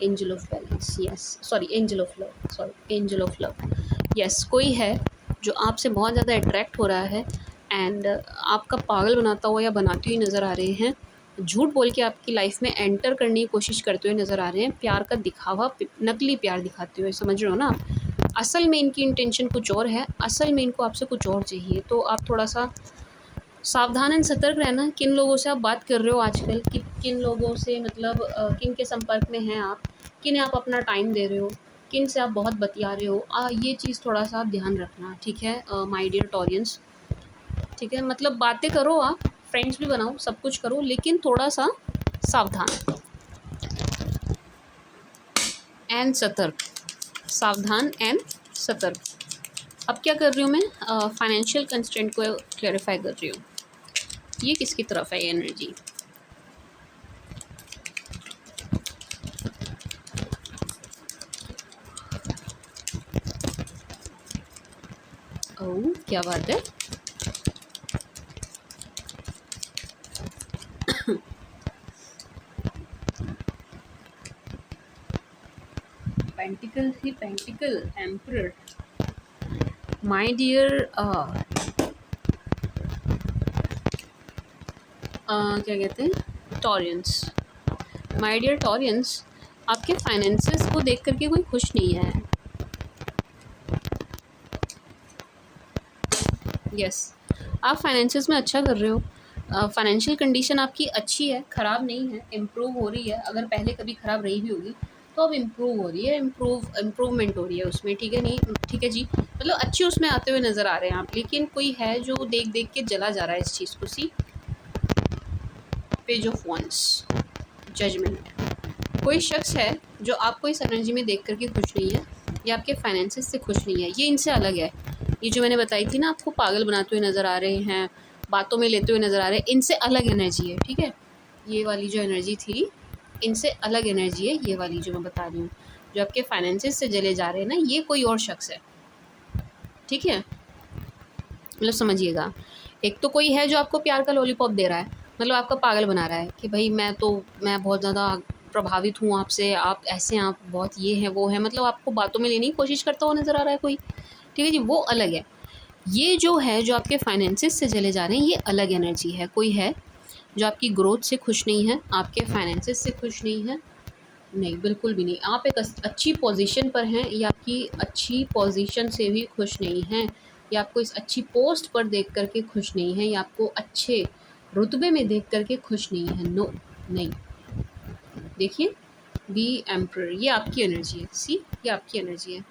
Speaker 1: Angel of balance, yes, sorry angel of love, sorry angel of love, yes, कोई है जो आपसे बहुत ज़्यादा अट्रैक्ट हो रहा है एंड आपका पागल बनाता हुआ या बनाती हुई नज़र आ रहे हैं, झूठ बोल के आपकी लाइफ में एंटर करने की कोशिश करते हुए नज़र आ रहे हैं, प्यार का दिखावा, नकली प्यार दिखाते हुए, समझ रहे हो ना आप? असल में इनकी इंटेंशन कुछ और है, असल में इनको आपसे कुछ और चाहिए, तो आप थोड़ा सा सावधान एंड सतर्क रहना, किन लोगों से आप बात कर रहे हो आजकल, किन लोगों से मतलब किन के संपर्क में हैं आप, किन्हें आप अपना टाइम दे रहे हो, किन से आप बहुत बतिया रहे हो, ये चीज़ थोड़ा सा आप ध्यान रखना, ठीक है माय डियर टॉरियंस, ठीक है, मतलब बातें करो, आप फ्रेंड्स भी बनाओ, सब कुछ करो, लेकिन थोड़ा सा सावधान एंड सतर्क, सावधान एंड सतर्क। अब क्या कर रही हूँ मैं, फाइनेंशियल कंस्ट्रेंट को क्लैरिफाई कर रही हूँ, ये किसकी तरफ है ये एनर्जी। ओह क्या बात है, पेंटिकल ही पेंटिकल एम्परर, माय डियर क्या कहते हैं, टॉरियंस, माय डियर टॉरियंस, आपके फाइनेंसेस को देख करके कोई खुश नहीं है। यस, आप फाइनेंसेस में अच्छा कर रहे हो, फाइनेंशियल कंडीशन आपकी अच्छी है, ख़राब नहीं है, इम्प्रूव हो रही है, अगर पहले कभी ख़राब रही भी होगी तो अब इम्प्रूव हो रही है, इम्प्रूवमेंट हो रही है उसमें, ठीक है, नहीं ठीक है जी, मतलब अच्छे उसमें आते हुए नज़र आ रहे हैं आप, लेकिन कोई है जो देख देख के जला जा रहा है इस चीज़ को। सी पेज ऑफ वंस, जजमेंट, कोई शख्स है जो आपको इस एनर्जी में देख करके खुश नहीं है, या आपके फाइनेंसेस से खुश नहीं है, ये इनसे अलग है, ये जो मैंने बताई थी ना आपको, पागल बनाते हुए नज़र आ रहे हैं, बातों में लेते हुए नज़र आ रहे हैं, इनसे अलग एनर्जी है, ठीक है, ये वाली जो एनर्जी थी इनसे अलग एनर्जी है, ये वाली जो मैं बता रही हूँ, जो आपके फाइनेंसेस से जले जा रहे हैं ना, ये कोई और शख्स है, ठीक है, मतलब समझिएगा, एक तो कोई है जो आपको प्यार का लॉलीपॉप दे रहा है, मतलब आपका पागल बना रहा है कि भाई मैं बहुत ज़्यादा प्रभावित हूँ आपसे, आप ऐसे हैं, आप बहुत ये हैं वो हैं, मतलब आपको बातों में लेने की कोशिश करता हुआ नज़र आ रहा है कोई, ठीक है जी, वो अलग है। ये जो है जो आपके फाइनेंसेस से चले जा रहे हैं, ये अलग एनर्जी है, कोई है जो आपकी ग्रोथ से खुश नहीं है, आपके फाइनेंसेस से खुश नहीं है, नहीं बिल्कुल भी नहीं, आप एक अच्छी पोजीशन पर हैं, या आपकी अच्छी पोजीशन से भी खुश नहीं हैं, या आपको इस अच्छी पोस्ट पर देख कर के खुश नहीं है, या आपको अच्छे रुतबे में देख कर के खुश नहीं है, नो नहीं, देखिए दी एम्परर, ये आपकी एनर्जी है, सी ये आपकी एनर्जी है,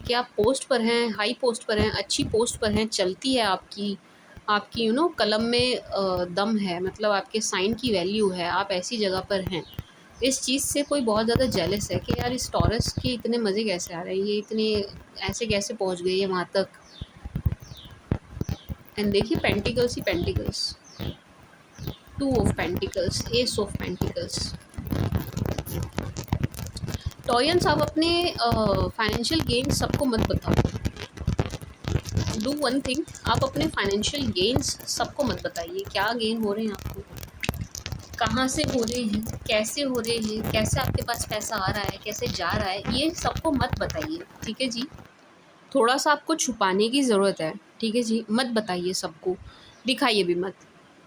Speaker 1: कि आप पोस्ट पर हैं, हाई पोस्ट पर हैं, अच्छी पोस्ट पर हैं, चलती है आपकी आपकी कलम में दम है, मतलब आपके साइन की वैल्यू है, आप ऐसी जगह पर हैं। इस चीज़ से कोई बहुत ज़्यादा जेलस है कि यार इस टॉरस के इतने मज़े कैसे आ रहे हैं, ये इतने ऐसे कैसे पहुंच गई है वहाँ तक। एंड देखिए पेंटिकल्स ही pentacles, 2 of pentacles, ace of pentacles. Taureans, आप अपने फाइनेंशियल गेन सबको मत बताओ। डू वन थिंग, आप अपने फाइनेंशियल गेन्स सबको मत बताइए। क्या गेन हो रहे हैं आपको, कहाँ से हो रहे हैं, कैसे हो रहे हैं, कैसे आपके पास पैसा आ रहा है, कैसे जा रहा है, ये सबको मत बताइए, ठीक है जी। थोड़ा सा आपको छुपाने की ज़रूरत है, ठीक है जी। मत बताइए सबको, दिखाइए भी मत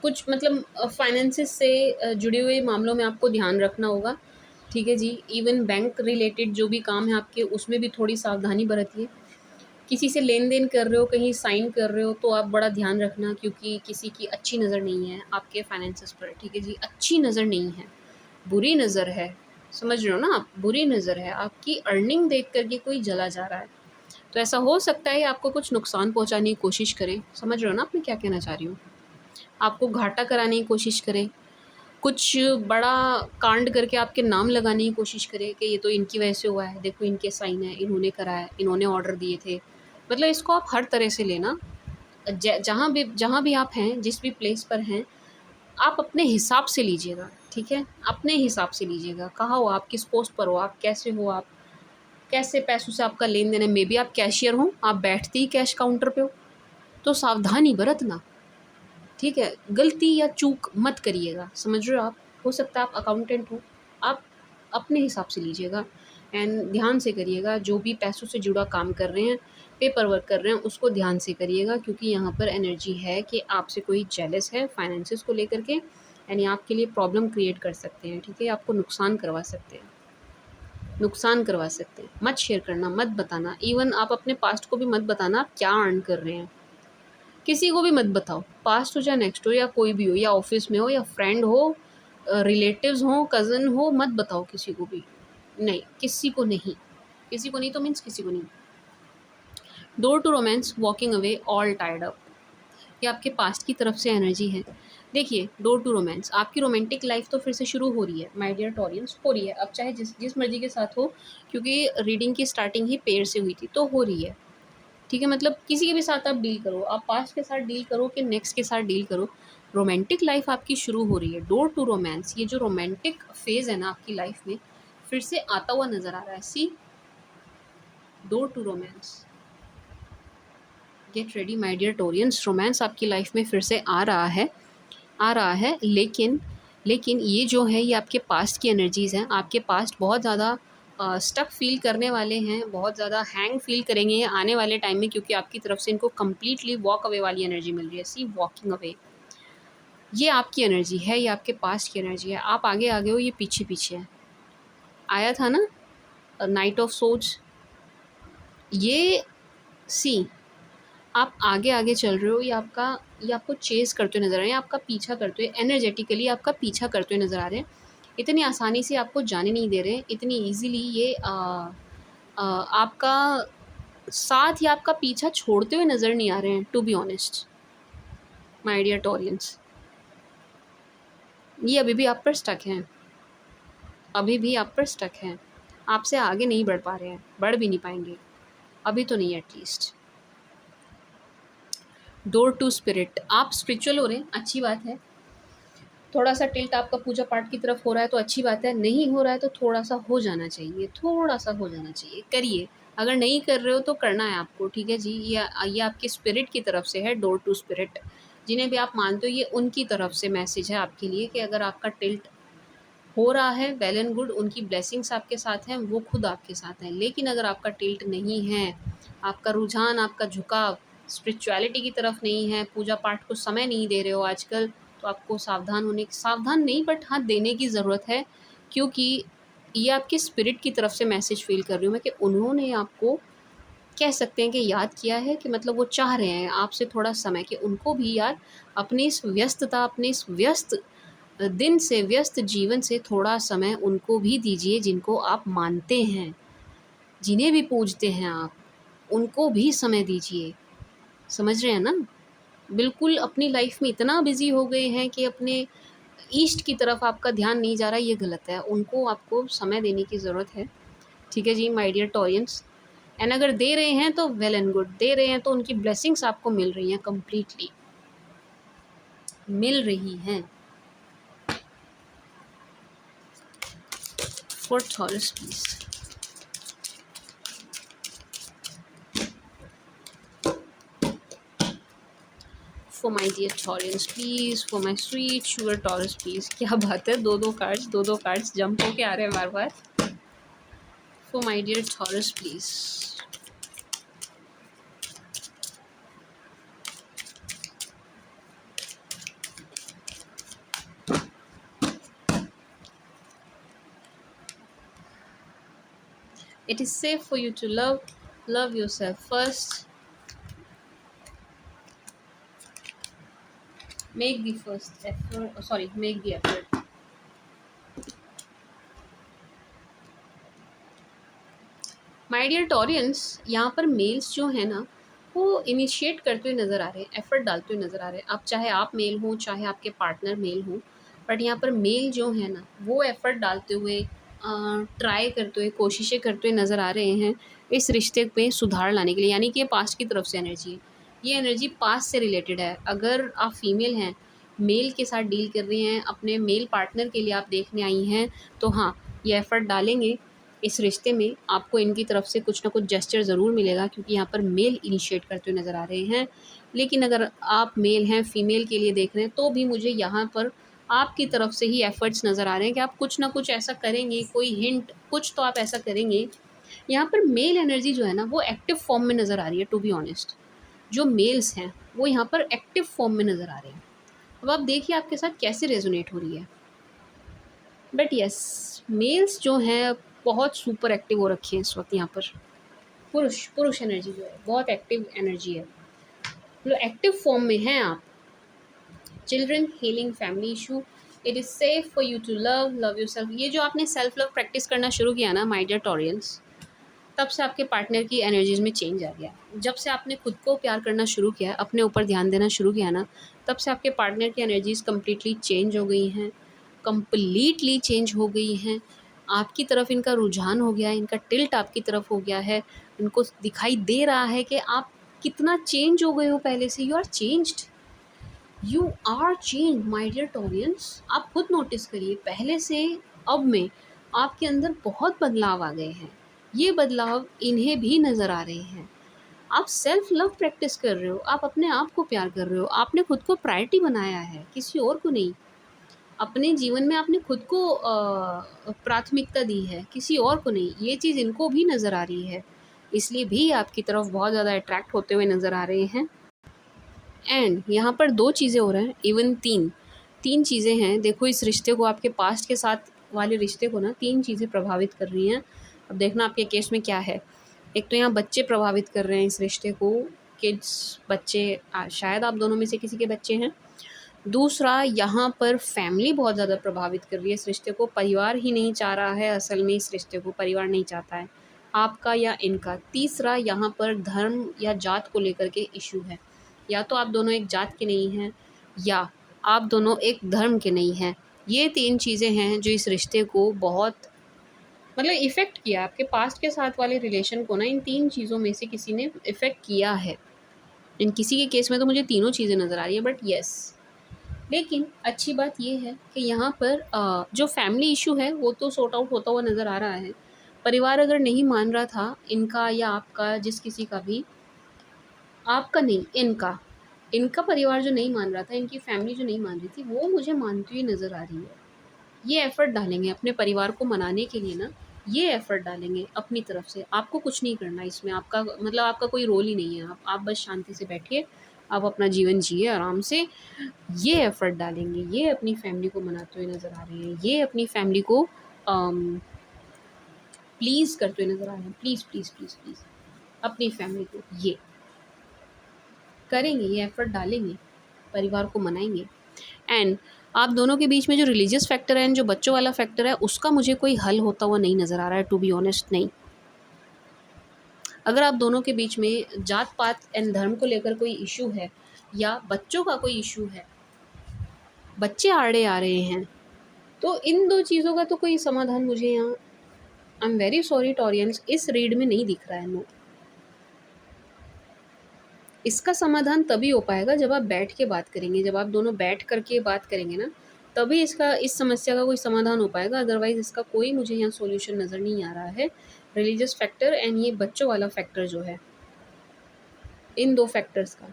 Speaker 1: कुछ। मतलब फाइनेंसिस से जुड़े हुए मामलों में आपको ध्यान रखना होगा, ठीक है जी। इवन बैंक रिलेटेड जो भी काम है आपके, उसमें भी थोड़ी सावधानी बरतिए। किसी से लेन देन कर रहे हो, कहीं साइन कर रहे हो, तो आप बड़ा ध्यान रखना, क्योंकि किसी की अच्छी नज़र नहीं है आपके फाइनेंसेस पर, ठीक है जी। अच्छी नज़र नहीं है, बुरी नज़र है, समझ रहे हो ना आप, बुरी नज़र है। आपकी अर्निंग देख करके कोई जला जा रहा है, तो ऐसा हो सकता है आपको कुछ नुकसान पहुंचाने की कोशिश करें। समझ रहे हो ना आप मैं क्या कहना चाह रही हूँ, आपको घाटा कराने की कोशिश करें, कुछ बड़ा कांड करके आपके नाम लगाने की कोशिश करें कि ये तो इनकी वजह से हुआ है, देखो इनके साइन है, इन्होंने करा है, इन्होंने ऑर्डर दिए थे। मतलब इसको आप हर तरह से लेना, जहाँ भी आप हैं, जिस भी प्लेस पर हैं, आप अपने हिसाब से लीजिएगा, ठीक है। अपने हिसाब से लीजिएगा, कहाँ हो आप, किस पोस्ट पर हो आप, कैसे हो आप, कैसे पैसों से आपका लेन देन है। मे बी आप कैशियर हो, आप बैठते ही कैश काउंटर पे हो, तो सावधानी बरतना, ठीक है। गलती या चूक मत करिएगा, समझ रहे हो आप। हो सकता है आप अकाउंटेंट हो, आप अपने हिसाब से लीजिएगा एंड ध्यान से करिएगा। जो भी पैसों से जुड़ा काम कर रहे हैं, पेपर वर्क कर रहे हैं, उसको ध्यान से करिएगा, क्योंकि यहाँ पर एनर्जी है कि आपसे कोई जेलस है फाइनेंसिस को लेकर के, यानी आपके लिए प्रॉब्लम क्रिएट कर सकते हैं, ठीक है। आपको नुकसान करवा सकते हैं, नुकसान करवा सकते हैं। मत शेयर करना, मत बताना। इवन आप अपने पास्ट को भी मत बताना आप क्या अर्न कर रहे हैं, किसी को भी मत बताओ। पास्ट हो चाहे नेक्स्ट हो, या कोई भी हो, या ऑफिस में हो, या फ्रेंड हो, रिलेटिव्स हो, कज़न हो, मत बताओ किसी को भी। नहीं, किसी को नहीं, किसी को नहीं तो मीन्स किसी को नहीं। Door to romance, walking away, all tired up, ये आपके पास्ट की तरफ से एनर्जी है। देखिए डोर टू रोमांस, आपकी रोमांटिक लाइफ तो फिर से शुरू हो रही है माय डियर टॉरियंस, हो रही है। अब चाहे जिस जिस मर्जी के साथ हो, क्योंकि रीडिंग की स्टार्टिंग ही पेड़ से हुई थी, तो हो रही है, ठीक है। मतलब किसी के भी साथ आप डील करो, आप पास्ट के साथ डील करो कि नेक्स्ट के साथ डील करो, रोमांटिक लाइफ आपकी शुरू हो रही है। डोर टू रोमांस, ये जो रोमांटिक फेज़ है ना आपकी लाइफ में, फिर से आता हुआ नज़र आ रहा है। See, door to romance, get ready my dear Taureans, romance आपकी लाइफ में फिर से आ रहा है, आ रहा है। लेकिन ये जो है, ये आपके पास्ट की एनर्जीज़ हैं। आपके पास्ट बहुत ज़्यादा स्टक फील करने वाले हैं, बहुत ज़्यादा हैंग फील करेंगे ये आने वाले टाइम में, क्योंकि आपकी तरफ से इनको कम्प्लीटली वॉक अवे वाली एनर्जी मिल रही है। सी, वॉकिंग अवे, ये आपकी एनर्जी है, ये आपके पास्ट की एनर्जी है। आप आगे आगे हो, ये पीछे पीछे है। आया था ना नाइट ऑफ सोर्ड्स, ये सी, आप आगे आगे चल रहे हो, ये आपको चेज़ करते हुए नज़र आ रहे हैं, आपका पीछा करते हुए, एनर्जेटिकली आपका पीछा करते हुए नज़र आ रहे हैं। इतनी आसानी से आपको जाने नहीं दे रहे हैं, इतनी ईज़िली ये आपका साथ या आपका पीछा छोड़ते हुए नज़र नहीं आ रहे हैं, to be honest my dear Taurians. ये अभी भी आप पर स्टक हैं, अभी भी आप पर स्टक हैं, आपसे आगे नहीं बढ़ पा रहे हैं, बढ़ भी नहीं पाएंगे, अभी तो नहीं एटलीस्ट। डोर टू स्पिरिट, आप स्पिरिचुअल हो रहे हैं, अच्छी बात है। थोड़ा सा टिल्ट आपका पूजा पाठ की तरफ हो रहा है तो अच्छी बात है, नहीं हो रहा है तो थोड़ा सा हो जाना चाहिए, थोड़ा सा हो जाना चाहिए, करिए। अगर नहीं कर रहे हो तो करना है आपको, ठीक है जी। ये आपके स्पिरिट की तरफ से है, डोर टू स्पिरिट। जिन्हें भी आप मानते हो, ये उनकी तरफ से मैसेज है आपके लिए कि अगर आपका टिल्ट हो रहा है, वेल एंड गुड, उनकी ब्लेसिंग्स आपके साथ हैं, वो खुद आपके साथ हैं। लेकिन अगर आपका टिल्ट नहीं है, आपका रुझान, आपका झुकाव स्पिरिचुअलिटी की तरफ नहीं है, पूजा पाठ को समय नहीं दे रहे हो आजकल, तो आपको सावधान नहीं, बट हाँ देने की ज़रूरत है, क्योंकि ये आपके स्पिरिट की तरफ से मैसेज फ़ील कर रही हूँ मैं कि उन्होंने आपको, कह सकते हैं कि याद किया है, कि मतलब वो चाह रहे हैं आपसे थोड़ा समय, कि उनको भी यार अपनी इस व्यस्तता, अपने इस व्यस्त दिन से, व्यस्त जीवन से थोड़ा समय उनको भी दीजिए, जिनको आप मानते हैं, जिन्हें भी पूजते हैं आप। उनको भी समय दीजिए। समझ रहे हैं ना? बिल्कुल अपनी लाइफ में इतना बिज़ी हो गए हैं कि अपने ईस्ट की तरफ आपका ध्यान नहीं जा रहा, ये गलत है। उनको आपको समय देने की ज़रूरत है। ठीक है जी माय डियर टॉरियंस। एंड अगर दे रहे हैं तो वेल एंड गुड, दे रहे हैं तो उनकी ब्लेसिंग्स आपको मिल रही हैं, कंप्लीटली मिल रही हैं। For Taurus please, for my dear Taurians please, for my sweet sugar Taurus please. क्या बात है, दो दो कार्ड्स जंप होके आ रहे हैं बार बार। For my dear Taurus please. It is safe for you to love yourself first. Make the first effort. Oh, sorry, make the effort. My dear Taurians, यहाँ पर मेल्स जो है ना वो इनिशिएट करते हुए नज़र आ रहे हैं, एफर्ट डालते हुए नज़र आ रहे हैं। अब चाहे आप मेल हो चाहे आपके पार्टनर मेल हो, बट यहाँ पर मेल जो है ना वो एफर्ट डालते हुए, ट्राई करते हुए, कोशिशें करते हुए नज़र आ रहे हैं इस रिश्ते पे सुधार लाने के लिए। यानी कि ये पास्ट की तरफ से एनर्जी है, ये एनर्जी पास्ट से रिलेटेड है। अगर आप फीमेल हैं, मेल के साथ डील कर रही हैं, अपने मेल पार्टनर के लिए आप देखने आई हैं, तो हाँ ये एफर्ट डालेंगे इस रिश्ते में। आपको इनकी तरफ से कुछ ना कुछ जेस्चर ज़रूर मिलेगा, क्योंकि यहाँ पर मेल इनिशिएट करते हुए नज़र आ रहे हैं। लेकिन अगर आप मेल हैं, फीमेल के लिए देख रहे हैं, तो भी मुझे यहाँ पर आपकी तरफ से ही एफर्ट्स नज़र आ रहे हैं कि आप कुछ ना कुछ ऐसा करेंगे, कोई हिंट कुछ तो आप ऐसा करेंगे। यहाँ पर मेल एनर्जी जो है ना वो एक्टिव फॉर्म में नज़र आ रही है। टू बी ऑनेस्ट, जो मेल्स हैं वो यहाँ पर एक्टिव फॉर्म में नज़र आ रहे हैं। अब आप देखिए आपके साथ कैसे रेजोनेट हो रही है। बट यस, मेल्स जो हैं बहुत सुपर एक्टिव हो रखे हैं इस वक्त। यहाँ पर पुरुष पुरुष एनर्जी जो है बहुत एक्टिव एनर्जी है, मतलब एक्टिव फॉर्म में हैं आप। Children, healing, family issue, it is safe for you to love yourself. ये जो आपने सेल्फ लव प्रैक्टिस करना शुरू किया ना माय डियर टॉरियंस, तब से आपके पार्टनर की एनर्जीज में चेंज आ गया। जब से आपने खुद को प्यार करना शुरू किया, अपने ऊपर ध्यान देना शुरू किया ना, तब से आपके पार्टनर की एनर्जीज कम्प्लीटली चेंज हो गई हैं, कम्प्लीटली चेंज हो गई हैं। आपकी तरफ इनका रुझान हो गया है, इनका टिल्ट आपकी तरफ हो गया है। इनको दिखाई दे रहा है कि आप कितना चेंज हो गए हो पहले से। You are changed, you are change my dear Taurians. आप खुद नोटिस करिए, पहले से अब में आपके अंदर बहुत बदलाव आ गए हैं। ये बदलाव इन्हें भी नज़र आ रहे हैं। आप सेल्फ लव प्रैक्टिस कर रहे हो, आप अपने आप को प्यार कर रहे हो, आपने खुद को प्रायोरिटी बनाया है, किसी और को नहीं। अपने जीवन में आपने खुद को प्राथमिकता दी है, किसी और को नहीं। ये चीज़ इनको भी नज़र आ रही है, इसलिए भी आपकी तरफ बहुत ज़्यादा अट्रैक्ट होते हुए नज़र आ रहे हैं। एंड यहाँ पर दो चीज़ें हो रहे हैं, इवन तीन चीज़ें हैं। देखो इस रिश्ते को, आपके पास्ट के साथ वाले रिश्ते को ना तीन चीज़ें प्रभावित कर रही हैं। अब देखना आपके केस में क्या है। एक तो यहाँ बच्चे प्रभावित कर रहे हैं इस रिश्ते को, किड्स, बच्चे, शायद आप दोनों में से किसी के बच्चे हैं। दूसरा, यहाँ पर फैमिली बहुत ज़्यादा प्रभावित कर रही है इस रिश्ते को। परिवार ही नहीं चाह रहा है, असल में इस रिश्ते को परिवार नहीं चाहता है, आपका या इनका। तीसरा, यहाँ पर धर्म या जात को लेकर के इशू है। या तो आप दोनों एक जात के नहीं हैं, या आप दोनों एक धर्म के नहीं हैं। ये तीन चीज़ें हैं जो इस रिश्ते को बहुत मतलब इफ़ेक्ट किया। आपके पास्ट के साथ वाले रिलेशन को ना इन तीन चीज़ों में से किसी ने इफ़ेक्ट किया है। इन किसी के केस में तो मुझे तीनों चीज़ें नज़र आ रही है, बट येस। लेकिन अच्छी बात ये है कि यहाँ पर जो फैमिली इशू है वो तो सॉर्ट आउट होता हुआ नज़र आ रहा है। परिवार अगर नहीं मान रहा था इनका या आपका, जिस किसी का भी, आपका नहीं इनका, इनका परिवार जो नहीं मान रहा था, इनकी फैमिली जो नहीं मान रही थी, वो मुझे मानती हुई नज़र आ रही है। ये एफ़र्ट डालेंगे अपने परिवार को मनाने के लिए ना, ये एफ़र्ट डालेंगे अपनी तरफ से। आपको कुछ नहीं करना इसमें, आपका मतलब आपका कोई रोल ही नहीं है। आप बस शांति से बैठिए, आप अपना जीवन जिए आराम से। ये एफ़र्ट डालेंगे, ये अपनी फैमिली को मनाते हुए नज़र आ रहे हैं, ये अपनी फैमिली को प्लीज़ करते हुए नज़र आ रहे हैं। प्लीज़ प्लीज़ प्लीज़ प्लीज़ अपनी फैमिली को ये करेंगे, ये एफ़र्ट डालेंगे, परिवार को मनाएंगे। एंड आप दोनों के बीच में जो रिलीजियस फैक्टर है, जो बच्चों वाला फैक्टर है, उसका मुझे कोई हल होता हुआ नहीं नज़र आ रहा है। टू बी ऑनेस्ट नहीं, अगर आप दोनों के बीच में जात पात एंड धर्म को लेकर कोई इशू है या बच्चों का कोई इशू है, बच्चे आड़े आ रहे हैं, तो इन दो चीज़ों का तो कोई समाधान मुझे यहाँ, I am very sorry Taureans, इस रीड में नहीं दिख रहा है। नो, इसका समाधान तभी हो पाएगा जब आप बैठ के बात करेंगे, जब आप दोनों बैठ करके बात करेंगे ना, तभी इसका, इस समस्या का कोई समाधान हो पाएगा। अदरवाइज इसका कोई मुझे यहाँ सॉल्यूशन नज़र नहीं आ रहा है। रिलीजियस फैक्टर एंड ये बच्चों वाला फैक्टर जो है, इन दो फैक्टर्स का,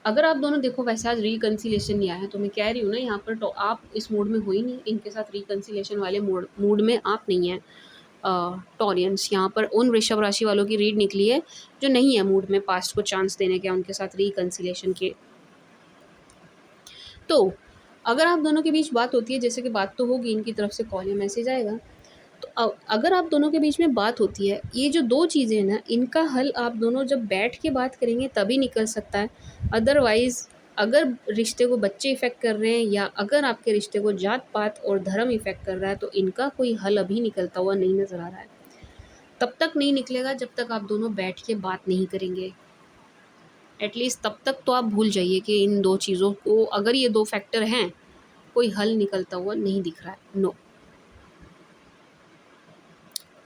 Speaker 1: अगर आप दोनों देखो वैसे आज रिकन्सिलेशन नहीं आया, तो मैं कह रही हूँ ना यहाँ पर, तो आप इस मूड में हो ही नहीं, इनके साथ रिकन्सिलेशन वाले मूड में आप नहीं हैं। टॉरियंस यहाँ पर उन वृषभ राशि वालों की रीड निकली है जो नहीं है मूड में पास्ट को चांस देने के, उनके साथ रिकन्सिलेशन के। तो अगर आप दोनों के बीच बात होती है, जैसे कि बात तो होगी, इनकी तरफ से कॉल या मैसेज आएगा, तो अगर आप दोनों के बीच में बात होती है, ये जो दो चीज़ें हैं ना, इनका हल आप दोनों जब बैठ के बात करेंगे तभी निकल सकता है। अदरवाइज़ अगर रिश्ते को बच्चे इफ़ेक्ट कर रहे हैं या अगर आपके रिश्ते को जात पात और धर्म इफ़ेक्ट कर रहा है, तो इनका कोई हल अभी निकलता हुआ नहीं नज़र आ रहा है। तब तक नहीं निकलेगा जब तक आप दोनों बैठ के बात नहीं करेंगे। एटलीस्ट तब तक तो आप भूल जाइए कि इन दो चीज़ों को, अगर ये दो फैक्टर हैं, कोई हल निकलता हुआ नहीं दिख रहा है। नो,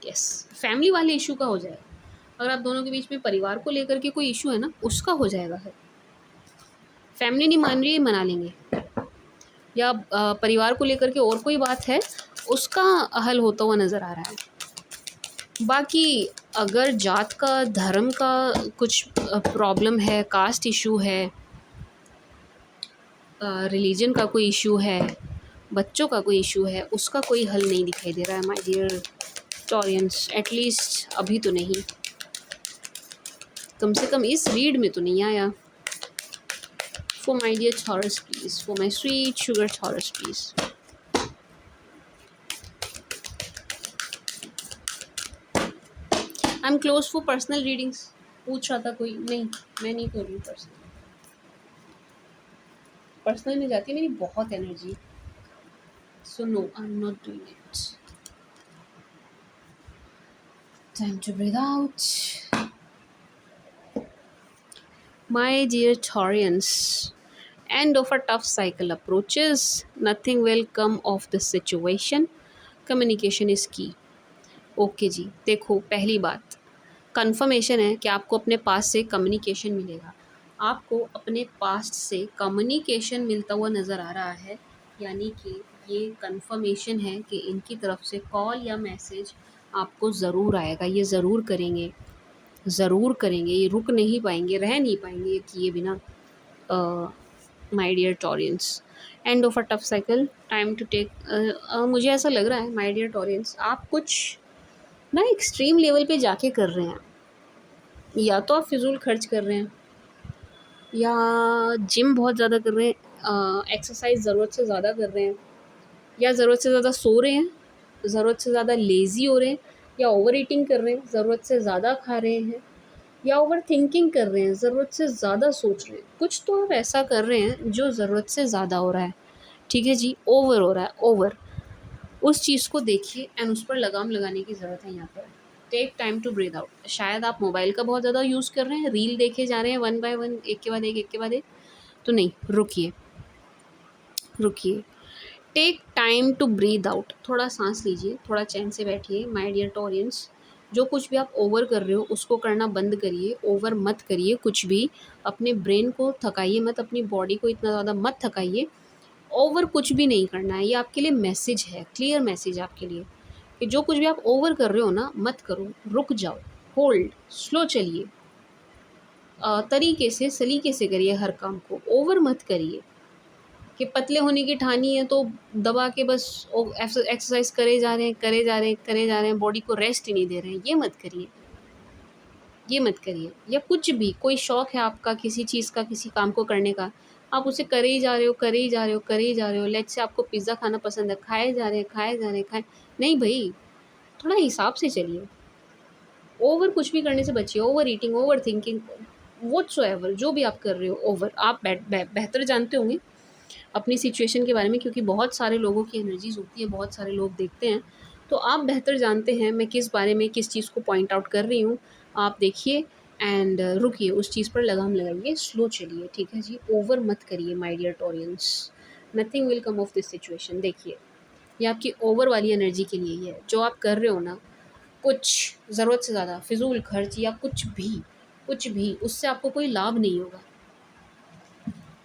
Speaker 1: यस, फैमिली वाले इशू का हो जाएगा। अगर आप दोनों के बीच में परिवार को लेकर के कोई इशू है ना, उसका हो जाएगा है। फैमिली नहीं मान रही है, मना लेंगे, या परिवार को लेकर के और कोई बात है, उसका हल होता हुआ नज़र आ रहा है। बाकी अगर जात का, धर्म का कुछ प्रॉब्लम है, कास्ट इशू है, रिलीजन का कोई इशू है, बच्चों का कोई इशू है, उसका कोई हल नहीं दिखाई दे रहा है माय डियर टॉरियंस। एटलीस्ट अभी तो नहीं, कम से कम इस रीड में तो नहीं आया। For my dear Taurus, please. For my sweet sugar Taurus, please. I'm closed for personal readings. पूछ रहा था कोई, नहीं मैं नहीं कर रही हूँ पर्सनल में जाती है मेरी बहुत energy, so no, I'm not doing it. Time to breathe out. My dear Taurians, end of a tough cycle approaches. Nothing will come of this situation. Communication is key. Okay ji, देखो पहली बात confirmation है कि आपको अपने पास से communication मिलेगा। आपको अपने पास्ट से कम्युनिकेशन मिलता हुआ नज़र आ रहा है, यानी कि ये कंफर्मेशन है कि इनकी तरफ से कॉल या मैसेज आपको ज़रूर आएगा। ये ज़रूर करेंगे, ज़रूर करेंगे, ये रुक नहीं पाएंगे, रह नहीं पाएंगे ये किए बिना। My dear Taurians, end of a tough cycle, time to take, मुझे ऐसा लग रहा है माय डियर टॉरियंस, आप कुछ ना एक्सट्रीम लेवल पे जाके कर रहे हैं। या तो आप फिजूल खर्च कर रहे हैं, या जिम बहुत ज़्यादा कर रहे हैं, एक्सरसाइज ज़रूरत से ज़्यादा कर रहे हैं, या ज़रूरत से ज़्यादा सो रहे हैं, ज़रूरत से ज़्यादा लेज़ी हो रहे हैं, या ओवर ईटिंग कर रहे हैं, ज़रूरत से ज़्यादा खा रहे हैं, या ओवर थिंकिंग कर रहे हैं, ज़रूरत से ज़्यादा सोच रहे हैं। कुछ तो आप ऐसा कर रहे हैं जो ज़रूरत से ज़्यादा हो रहा है, ठीक है जी, ओवर हो रहा है, ओवर। उस चीज़ को देखिए एंड उस पर लगाम लगाने की ज़रूरत है यहाँ पर। Take time to breathe out. शायद आप मोबाइल का बहुत ज़्यादा यूज़ कर रहे हैं, रील देखे जा रहे हैं वन बाय वन, एक के बाद एक, एक के बाद एक, तो नहीं, रुकिए, रुकिए, take time to breathe out. थोड़ा सांस लीजिए, थोड़ा चैन से बैठिए माय डियर टॉरियंस। जो कुछ भी आप ओवर कर रहे हो उसको करना बंद करिए, ओवर मत करिए कुछ भी। अपने ब्रेन को थकाइए मत, अपनी बॉडी को इतना ज़्यादा मत थकाइए। ओवर कुछ भी नहीं करना है, ये आपके लिए मैसेज है, क्लियर मैसेज आपके लिए कि जो कुछ भी आप ओवर कर रहे हो ना, मत करो, रुक जाओ, होल्ड, स्लो चलिए, तरीके से सलीके से करिए हर काम को, ओवर मत करिए। कि पतले होने की ठानी है तो दबा के बस एक्सरसाइज करे जा रहे हैं, करे जा रहे हैं, करे जा रहे हैं, बॉडी को रेस्ट ही नहीं दे रहे हैं, ये मत करिए, ये मत करिए। या कुछ भी, कोई शौक़ है आपका किसी चीज़ का, किसी काम को करने का, आप उसे करे ही जा रहे हो, करे ही जा रहे हो, करे ही जा रहे हो। लेट्स से आपको पिज़्ज़ा खाना पसंद है, खाए जा रहे हैं, खाए जा रहे हैं, खाए नहीं भाई, थोड़ा हिसाब से चलिए। ओवर कुछ भी करने से बचिए, over eating, over thinking, whatsoever जो भी आप कर रहे हो ओवर, आप बेहतर जानते होंगे अपनी सिचुएशन के बारे में, क्योंकि बहुत सारे लोगों की एनर्जीज़ होती है, बहुत सारे लोग देखते हैं, तो आप बेहतर जानते हैं मैं किस बारे में किस चीज़ को पॉइंट आउट कर रही हूँ। आप देखिए एंड रुकिए, उस चीज़ पर लगाम लगाइए, स्लो चलिए, ठीक है जी। ओवर मत करिए my dear Taurians, nothing will come of this situation. देखिए, ये आपकी ओवर वाली एनर्जी के लिए ही है। जो आप कर रहे हो ना, कुछ ज़रूरत से ज़्यादा फिजूल खर्च या कुछ भी उससे आपको कोई लाभ नहीं होगा।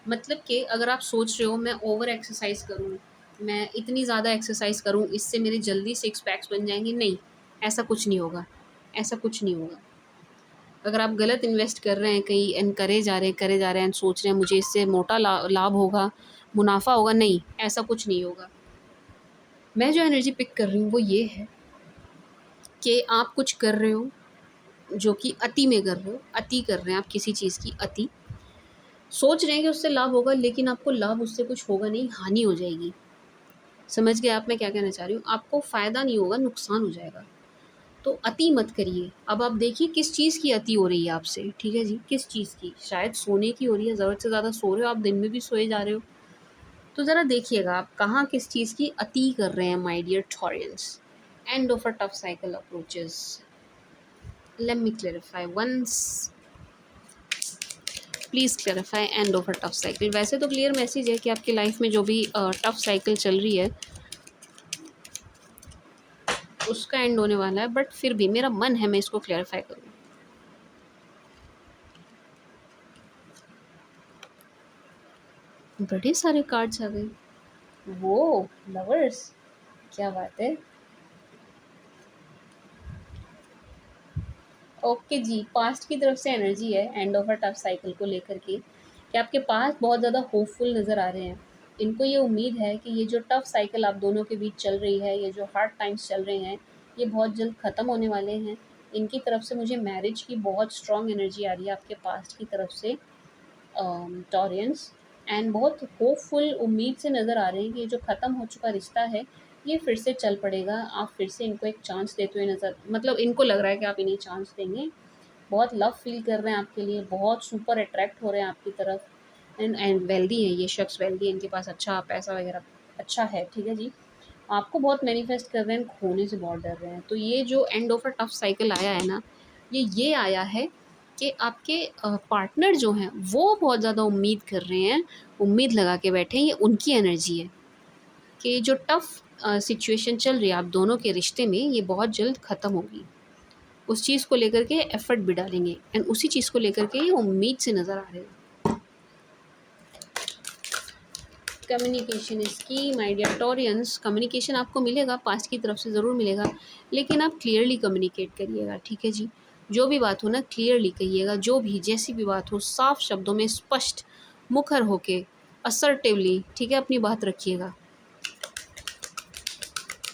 Speaker 1: मतलब कि अगर आप सोच रहे हो मैं ओवर एक्सरसाइज करूँ, मैं इतनी ज़्यादा एक्सरसाइज करूँ, इससे मेरे जल्दी सिक्स पैक्स बन जाएंगे, नहीं, ऐसा कुछ नहीं होगा, ऐसा कुछ नहीं होगा। अगर आप गलत इन्वेस्ट कर रहे हैं कहीं एंड करे जा रहे हैं एंड सोच रहे हैं मुझे इससे मोटा लाभ होगा, मुनाफा होगा, नहीं, ऐसा कुछ नहीं होगा। मैं जो एनर्जी पिक कर रही हूँ वो ये है कि आप कुछ कर रहे हो जो कि अति में कर रहे हो, अति कर रहे हैं आप किसी चीज़ की अति, सोच रहे हैं कि उससे लाभ होगा, लेकिन आपको लाभ उससे कुछ होगा नहीं, हानि हो जाएगी। समझ गए आप मैं क्या कहना चाह रही हूँ? आपको फ़ायदा नहीं होगा, नुकसान हो जाएगा। तो अति मत करिए। अब आप देखिए किस चीज़ की अति हो रही है आपसे, ठीक है जी? किस चीज़ की? शायद सोने की हो रही है, ज़रूरत से ज़्यादा सो रहे हो आप, दिन में भी सोए जा रहे हो। तो ज़रा देखिएगा आप कहाँ किस चीज़ की अति कर रहे हैं my dear Taurians. End of a tough cycle approaches. Let me clarify once, please clarify end of a tough cycle. वैसे तो क्लियर मैसेज है कि आपकी लाइफ में जो भी टफ साइकिल चल रही है उसका एंड होने वाला है, बट फिर भी मेरा मन है मैं इसको क्लैरिफाई करूँ। बड़े सारे कार्ड्स आ गए। वो लवर्स, क्या बात है। ओके जी, पास्ट की तरफ से एनर्जी है and of a tough cycle को लेकर के कि आपके पास बहुत ज़्यादा होपफुल नज़र आ रहे हैं। इनको ये उम्मीद है कि ये जो टफ साइकिल आप दोनों के बीच चल रही है, ये जो हार्ड टाइम्स चल रहे हैं, ये बहुत जल्द ख़त्म होने वाले हैं। इनकी तरफ से मुझे मैरिज की बहुत स्ट्रॉन्ग एनर्जी आ रही है आपके पास्ट की तरफ से टॉरियंस, एंड बहुत होपफुल उम्मीद से नज़र आ रहे हैं कि ये जो ख़त्म हो चुका रिश्ता है ये फिर से चल पड़ेगा। आप फिर से इनको एक चांस देते हुए नज़र, मतलब इनको लग रहा है कि आप इन्हें चांस देंगे। बहुत लव फील कर रहे हैं आपके लिए, बहुत सुपर अट्रैक्ट हो रहे हैं आपकी तरफ। एंड वेल्दी है ये शख्स, वेल्दी है, इनके पास अच्छा पैसा वगैरह अच्छा है, ठीक है जी। आपको बहुत मैनिफेस्ट कर रहे हैं, खोने से बहुत डर रहे हैं। तो ये जो and of a tough cycle आया है ना, ये आया है कि आपके पार्टनर जो हैं वो बहुत ज़्यादा उम्मीद कर रहे हैं, उम्मीद लगा के बैठे हैं। ये उनकी एनर्जी है कि जो टफ सिचुएशन चल रही है आप दोनों के रिश्ते में, ये बहुत जल्द ख़त्म होगी। उस चीज़ को लेकर के एफर्ट भी डालेंगे एंड उसी चीज़ को लेकर के ये उम्मीद से नज़र आ रहे हैं। कम्युनिकेशन इसकी माय डियर टॉरियंस, कम्युनिकेशन आपको मिलेगा, पास्ट की तरफ से ज़रूर मिलेगा, लेकिन आप क्लियरली कम्युनिकेट करिएगा, ठीक है जी। जो भी बात हो ना क्लियरली कहिएगा, जो भी जैसी भी बात हो साफ शब्दों में स्पष्ट मुखर होके असर्टिवली, ठीक है, अपनी बात रखिएगा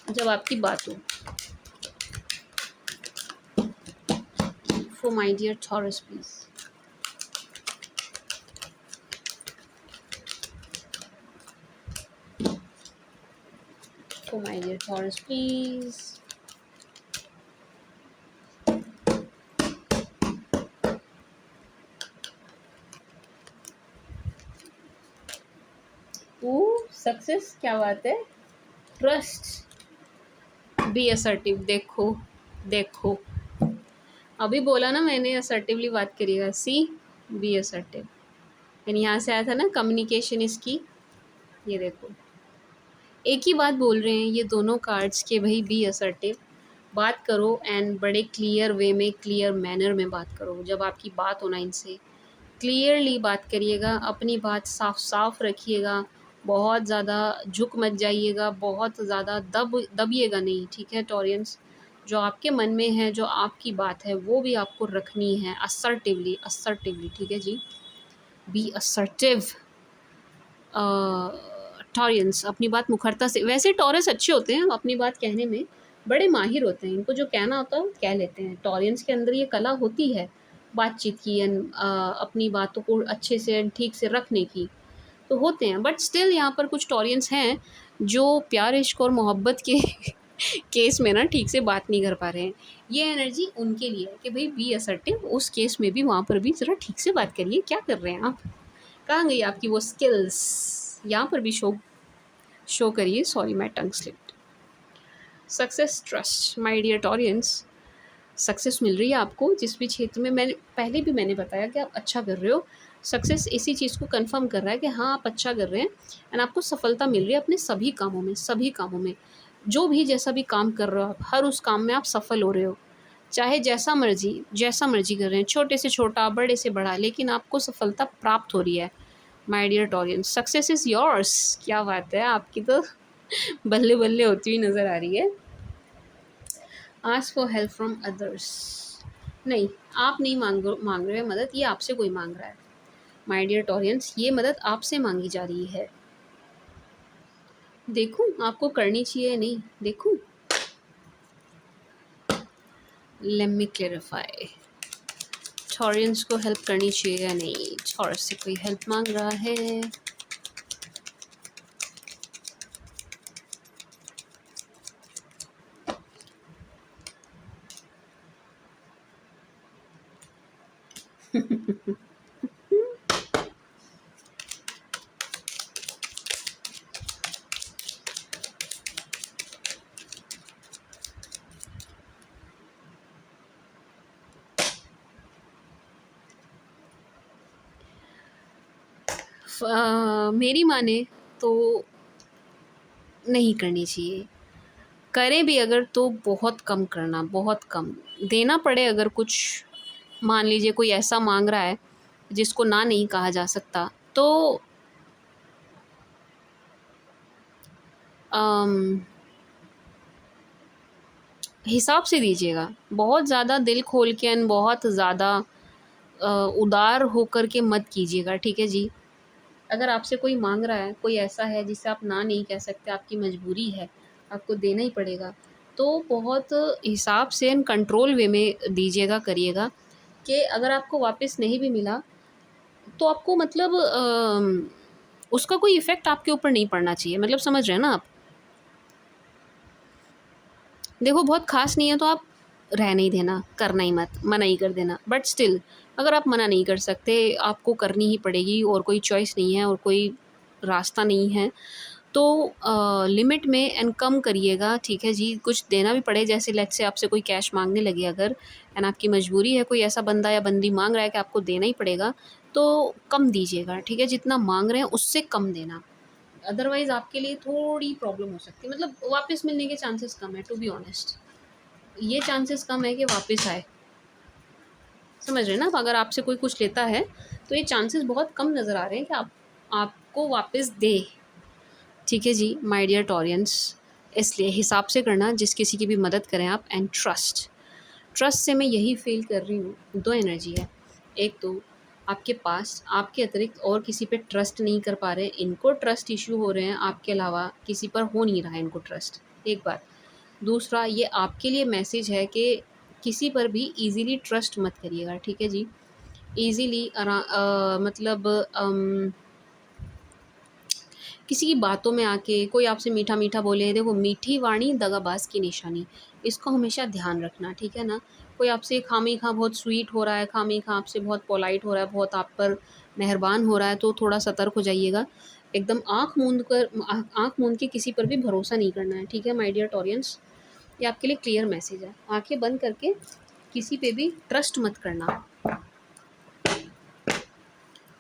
Speaker 1: जब आपकी बात हो। For my dear Taurus please, for my dear Taurus please. Success, क्या बात है। Trust, be assertive. देखो देखो, अभी बोला ना मैंने असर्टिवली बात करिएगा, सी, बी असर्टिव। यानी यहाँ से आया था ना कम्युनिकेशन इसकी, ये देखो एक ही बात बोल रहे हैं ये दोनों कार्ड्स के, भाई बी असर्टिव, बात करो एंड बड़े क्लियर वे में, क्लियर मैनर में बात करो। जब आपकी बात हो ना इनसे क्लियरली बात करिएगा, अपनी बात साफ साफ रखिएगा, बहुत ज़्यादा झुक मत जाइएगा, बहुत ज़्यादा दबिएगा नहीं, ठीक है टॉरियंस। जो आपके मन में है, जो आपकी बात है वो भी आपको रखनी है असर्टिवली, असर्टिवली, ठीक है जी। बी असर्टिव टॉरियंस, अपनी बात मुखरता से। वैसे टॉरस अच्छे होते हैं अपनी बात कहने में, बड़े माहिर होते हैं, इनको जो कहना होता है वो कह लेते हैं। टॉरियंस के अंदर ये कला होती है बातचीत की एंड अपनी बातों को अच्छे से ठीक से रखने की, तो होते हैं। बट स्टिल यहाँ पर कुछ टॉरियंस हैं जो प्यार इश्क और मोहब्बत के केस में ना ठीक से बात नहीं कर पा रहे हैं। ये एनर्जी उनके लिए है कि भाई बी असर्टिव, उस केस में भी वहाँ पर भी ज़रा ठीक से बात करिए। क्या कर रहे हैं आप, कहाँ गई आपकी वो स्किल्स, यहाँ पर भी शो करिए। सॉरी, मैं tongue slipped. Success trust my dear Taureans, success मिल रही है आपको जिस भी क्षेत्र में, मैंने बताया कि आप अच्छा कर रहे हो। सक्सेस इसी चीज़ को कंफर्म कर रहा है कि हाँ, आप अच्छा कर रहे हैं एंड आपको सफलता मिल रही है अपने सभी कामों में। जो भी जैसा भी काम कर रहे हो आप, हर उस काम में आप सफल हो रहे हो। चाहे जैसा मर्ज़ी कर रहे हैं, छोटे से छोटा, बड़े से बड़ा, लेकिन आपको सफलता प्राप्त हो रही है। My dear Taureans, success is yours. क्या बात है, आपकी तो बल्ले-बल्ले होती हुई नज़र आ रही है। Ask for help from others. नहीं, आप नहीं माँग रहे हो मदद, ये आपसे कोई माँग रहा है। माय डियर टॉरियंस, ये मदद आपसे माँगी जा रही है। देखूँ आपको करनी चाहिए या नहीं? देखूँ? Late me clarify. टॉरियंस को हेल्प करनी चाहिए या नहीं? टॉरस से कोई हेल्प माँग रहा है। मेरी माने तो नहीं करनी चाहिए। करें भी अगर तो बहुत कम करना, बहुत कम। देना पड़े अगर कुछ, मान लीजिए कोई ऐसा माँग रहा है जिसको ना नहीं कहा जा सकता, तो अम, हिसाब से दीजिएगा। बहुत ज़्यादा दिल खोल के एंड बहुत ज़्यादा उदार होकर के मत कीजिएगा, ठीक है जी? अगर आपसे कोई माँग रहा है, कोई ऐसा है जिसे आप ना नहीं कह सकते, आपकी मजबूरी है, आपको देना ही पड़ेगा, तो बहुत हिसाब से एंड कंट्रोल वे में दीजिएगा, करिएगा कि अगर आपको वापस नहीं भी मिला, तो आपको मतलब उसका कोई इफ़ेक्ट आपके ऊपर नहीं पड़ना चाहिए। मतलब समझ रहे हैं ना आप? देखो बहुत ख़ास नहीं है तो आप रहने ही देना, करना ही मत, मना ही कर देना। बट स्टिल अगर आप मना नहीं कर सकते, आपको करनी ही पड़ेगी और कोई चॉइस नहीं है और कोई रास्ता नहीं है, तो लिमिट में एंड कम करिएगा, ठीक है जी? कुछ देना भी पड़े, जैसे लेट्स से आपसे कोई कैश माँगने लगे अगर एंड आपकी मजबूरी है, कोई ऐसा बंदा या बंदी माँग रहा है कि आपको देना ही पड़ेगा, तो कम दीजिएगा, ठीक है? जितना माँग रहे हैं उससे कम देना। अदरवाइज़ आपके लिए थोड़ी प्रॉब्लम हो सकती है, मतलब वापस मिलने के चांसेस कम है, टू बी ऑनेस्ट। ये चांसेस कम है कि वापस आए। समझ रहे हैं ना आप? अगर आपसे कोई कुछ लेता है, तो ये चांसेस बहुत कम नज़र आ रहे हैं कि आपको वापस दे। ठीक है जी, माय डियर टॉरियंस, इसलिए हिसाब से करना, जिस किसी की भी मदद करें आप, एंड ट्रस्ट। ट्रस्ट से मैं यही फ़ील कर रही हूँ, 2 एनर्जी है। एक तो आपके पास आपके अतिरिक्त और किसी पे ट्रस्ट नहीं कर पा रहे, इनको ट्रस्ट इश्यू हो रहे हैं, आपके अलावा किसी पर हो नहीं रहा है इनको ट्रस्ट, एक बात। दूसरा, ये आपके लिए मैसेज है कि किसी पर भी ईज़िली ट्रस्ट मत करिएगा, ठीक है जी? ईज़िली मतलब किसी की बातों में आके कोई आपसे मीठा-मीठा बोले, देखो मीठी वाणी दगाबाज की निशानी, इसको हमेशा ध्यान रखना, ठीक है ना? कोई आपसे खामख़ा बहुत स्वीट हो रहा है, खामख़ा आपसे बहुत पोलाइट हो रहा है, बहुत आप पर मेहरबान हो रहा है, तो थोड़ा सतर्क हो जाइएगा। एकदम आँख मूंद के किसी पर भी भरोसा नहीं करना है, ठीक है माय डियर टॉरियंस? ये आपके लिए क्लियर मैसेज है। आँखें बंद करके किसी पे भी ट्रस्ट मत करना।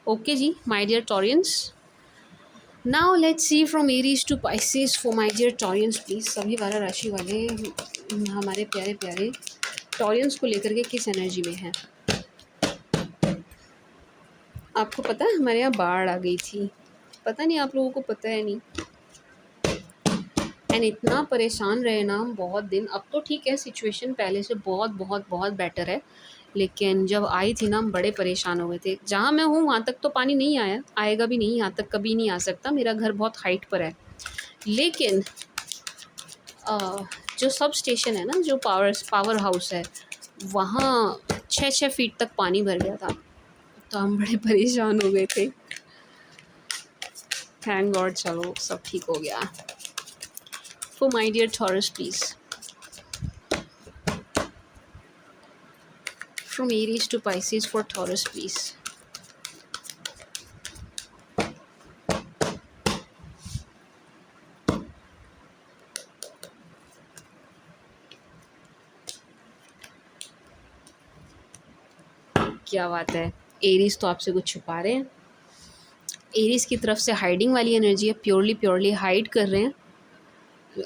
Speaker 1: ओके जी, my dear Taurians. Now let's see from Aries to Pisces for my dear Taurians please. सभी 12 राशि वाले हमारे प्यारे-प्यारे टॉरियंस को लेकर के किस एनर्जी में हैं? आपको पता है हमारे यहाँ बाढ़ आ गई थी। पता नहीं आप लोगों को पता है नहीं? एंड इतना परेशान रहे ना हम बहुत दिन। अब तो ठीक है, सिचुएशन पहले से बहुत बहुत बहुत बेटर है, लेकिन जब आई थी ना हम बड़े परेशान हो गए थे। जहाँ मैं हूँ वहाँ तक तो पानी नहीं आया, आएगा भी नहीं, यहाँ तक कभी नहीं आ सकता, मेरा घर बहुत हाइट पर है। लेकिन अ, जो सब स्टेशन है ना, जो पावर हाउस है, वहाँ 6-6 फीट तक पानी भर गया था, तो हम बड़े परेशान हो गए थे। थैंक गॉड, चलो सब ठीक हो गया। For my dear Taurus please, from Aries to Pisces for Taurus please. क्या बात है, एरीज़ तो आपसे कुछ छुपा रहे हैं। एरीज़ की तरफ से हाइडिंग वाली एनर्जी है, प्योरली प्योरली हाइड कर रहे हैं।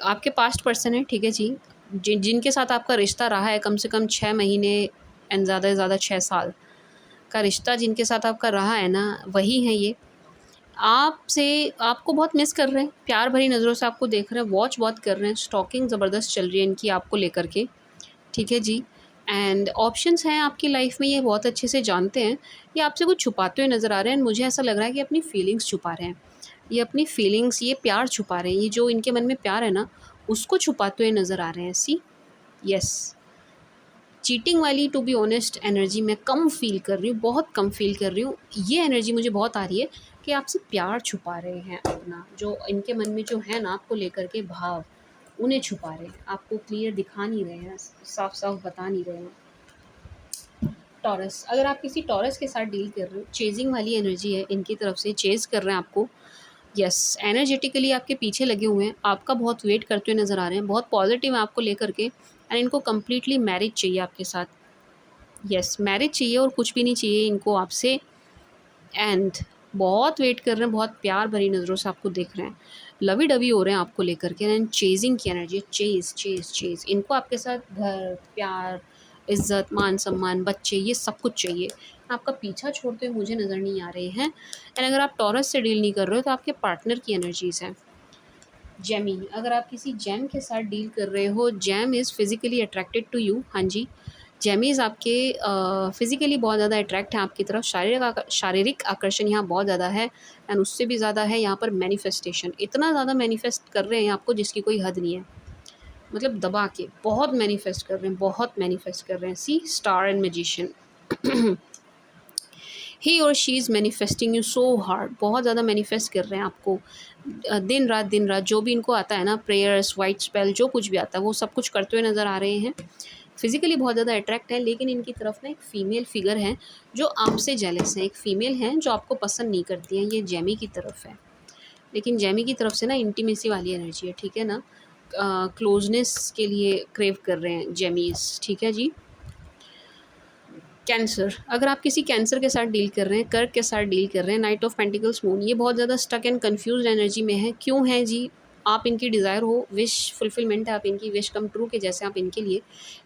Speaker 1: आपके पास्ट पर्सन है, ठीक है जी, जिनके साथ आपका रिश्ता रहा है कम से कम 6 महीने एंड ज़्यादा से ज़्यादा 6 साल का रिश्ता जिनके साथ आपका रहा है ना, वही है ये। आपसे आपको बहुत मिस कर रहे हैं, प्यार भरी नज़रों से आपको देख रहे हैं, वॉच बहुत कर रहे हैं, स्टॉकिंग ज़बरदस्त चल रही है इनकी आपको लेकर के, ठीक है जी। एंड ऑप्शंस हैं आपकी लाइफ में, ये बहुत अच्छे से जानते हैं। ये आपसे कुछ छुपाते हुए नज़र आ रहे हैं, मुझे ऐसा लग रहा है कि अपनी फीलिंग्स छुपा रहे हैं। ये अपनी फीलिंग्स, ये प्यार छुपा रहे हैं, ये जो इनके मन में प्यार है ना, उसको छुपाते हुए नज़र आ रहे हैं। सी, यस, चीटिंग वाली टू बी ऑनेस्ट एनर्जी मैं कम फ़ील कर रही हूँ, बहुत कम फ़ील कर रही हूँ। ये एनर्जी मुझे बहुत आ रही है कि आपसे प्यार छुपा रहे हैं अपना, जो इनके मन में जो है ना आपको लेकर के भाव, उन्हें छुपा रहे हैं, आपको क्लियर दिखा नहीं रहे हैं, साफ साफ बता नहीं रहे हैं। टॉरस, अगर आप किसी टॉरस के साथ डील कर रहे हो, चेजिंग वाली एनर्जी है इनकी तरफ से, चेज़ कर रहे हैं आपको। यस, एनर्जेटिकली आपके पीछे लगे हुए हैं, आपका बहुत वेट करते हुए नज़र आ रहे हैं, बहुत पॉजिटिव है आपको लेकर के। एंड इनको कम्प्लीटली मैरिज चाहिए आपके साथ। यस, मैरिज चाहिए और कुछ भी नहीं चाहिए इनको आपसे। एंड बहुत वेट कर रहे हैं, बहुत प्यार भरी नज़रों से आपको देख रहे हैं, लवी डवी हो रहे हैं आपको लेकर के। एंड चेजिंग की एनर्जी, चेज़ चेज़ चेज़, इनको आपके साथ घर, प्यार, इज़्ज़त, मान सम्मान, बच्चे, ये सब कुछ चाहिए। आपका पीछा छोड़ते हुए मुझे नज़र नहीं आ रहे हैं। एंड अगर आप टॉरस से डील नहीं कर रहे हो तो आपके पार्टनर की एनर्जीज़ हैं। जेमी, अगर आप किसी जेम के साथ डील कर रहे हो, Gem is physically attracted to you. हाँ जी, जेमीज़ आपके फिज़िकली बहुत ज़्यादा अट्रैक्ट हैं आपकी तरफ, शारीरिक आकर्षण यहाँ बहुत ज़्यादा है। एंड उससे भी ज़्यादा है यहाँ पर मैनिफेस्टेशन, इतना ज़्यादा मैनिफेस्ट कर रहे हैं आपको जिसकी कोई हद नहीं है। मतलब दबा के बहुत मैनिफेस्ट कर रहे हैं, बहुत मैनिफेस्ट कर रहे हैं। सी, स्टार एंड मैजिशियन, ही और she is manifesting you so hard, बहुत ज़्यादा मैनिफेस्ट कर रहे हैं आपको। दिन रात जो भी इनको आता है ना, प्रेयर्स, वाइट स्पेल, जो कुछ भी आता है वो सब कुछ करते हुए नज़र आ रहे हैं। फिज़िकली बहुत ज़्यादा अट्रैक्ट है, लेकिन इनकी तरफ ना एक फ़ीमेल फिगर है जो आपसे जेलस है, एक फ़ीमेल है जो आपको पसंद नहीं करती है, ये जेमी की तरफ है। लेकिन जेमी की तरफ से ना इंटीमेसी वाली एनर्जी है, ठीक है ना, क्लोजनेस के लिए क्रेव कर रहे हैं जेमीज़, ठीक है जी। कैंसर, अगर आप किसी कैंसर के साथ डील कर रहे हैं, कर्क के साथ डील कर रहे हैं, नाइट ऑफ पेंटिकल्स मून, ये बहुत ज़्यादा स्टक एंड कंफ्यूज्ड एनर्जी में है। क्यों है जी? आप इनकी डिज़ायर हो, विश फुलफिलमेंट है, आप इनकी विश कम ट्रू के जैसे आप इनके लिए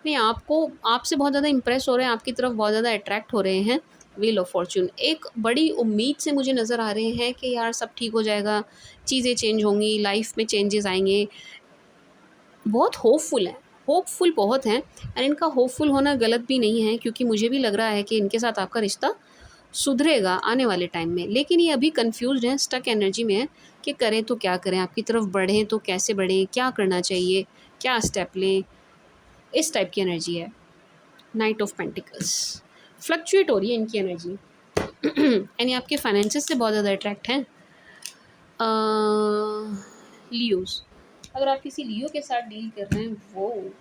Speaker 1: नहीं, आपको आपसे बहुत ज़्यादा इंप्रेस हो रहे हैं, आपकी तरफ बहुत ज़्यादा अट्रैक्ट हो रहे हैं। व्हील ऑफ फॉर्च्यून, एक बड़ी उम्मीद से मुझे नज़र आ रहे हैं कि यार सब ठीक हो जाएगा, चीज़ें चेंज होंगी, लाइफ में चेंजेस आएंगे, बहुत होपफुल हैं, होपफुल बहुत हैं। एंड इनका होपफुल होना गलत भी नहीं है, क्योंकि मुझे भी लग रहा है कि इनके साथ आपका रिश्ता सुधरेगा आने वाले टाइम में। लेकिन ये अभी कंफ्यूज्ड हैं, स्टक एनर्जी में है कि करें तो क्या करें, आपकी तरफ बढ़ें तो कैसे बढ़ें, क्या करना चाहिए, क्या स्टेप लें, इस टाइप की एनर्जी है। नाइट ऑफ पेंटिकल्स, फ्लक्चुएट हो रही है इनकी एनर्जी। यानी आपके फाइनेंसेस से बहुत ज़्यादा अट्रैक्ट हैं। लियोज़, अगर आप किसी लियो के साथ डील कर रहे हैं, वो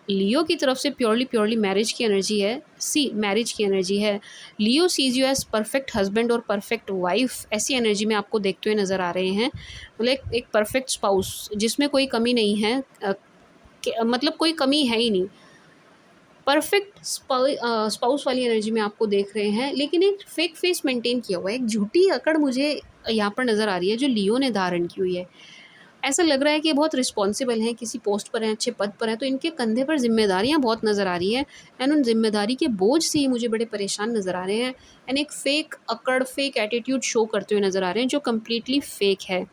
Speaker 1: लियो की तरफ से प्योरली प्योरली मैरिज की एनर्जी है। सी, मैरिज की एनर्जी है। Leo sees you as perfect husband और परफेक्ट वाइफ, ऐसी एनर्जी में आपको देखते हुए नज़र आ रहे हैं। मतलब एक परफेक्ट स्पाउस जिसमें कोई कमी नहीं है, मतलब कोई कमी है ही नहीं, परफेक्ट स्पाउस वाली एनर्जी में आपको देख रहे हैं। लेकिन एक फेक फेस मेंटेन किया हुआ है, एक झूठी अकड़ मुझे यहाँ पर नज़र आ रही है जो लियो ने धारण की हुई है। ऐसा लग रहा है कि ये बहुत रिस्पॉन्सिबल हैं, किसी पोस्ट पर हैं, अच्छे पद पर हैं, तो इनके कंधे पर जिम्मेदारियां बहुत नज़र आ रही हैं। एंड उन जिम्मेदारी के बोझ से ही मुझे बड़े परेशान नज़र आ रहे हैं। एंड एक फ़ेक अकड़, फेक एटीट्यूड शो करते हुए नज़र आ रहे हैं जो कम्प्लीटली फ़ेक है,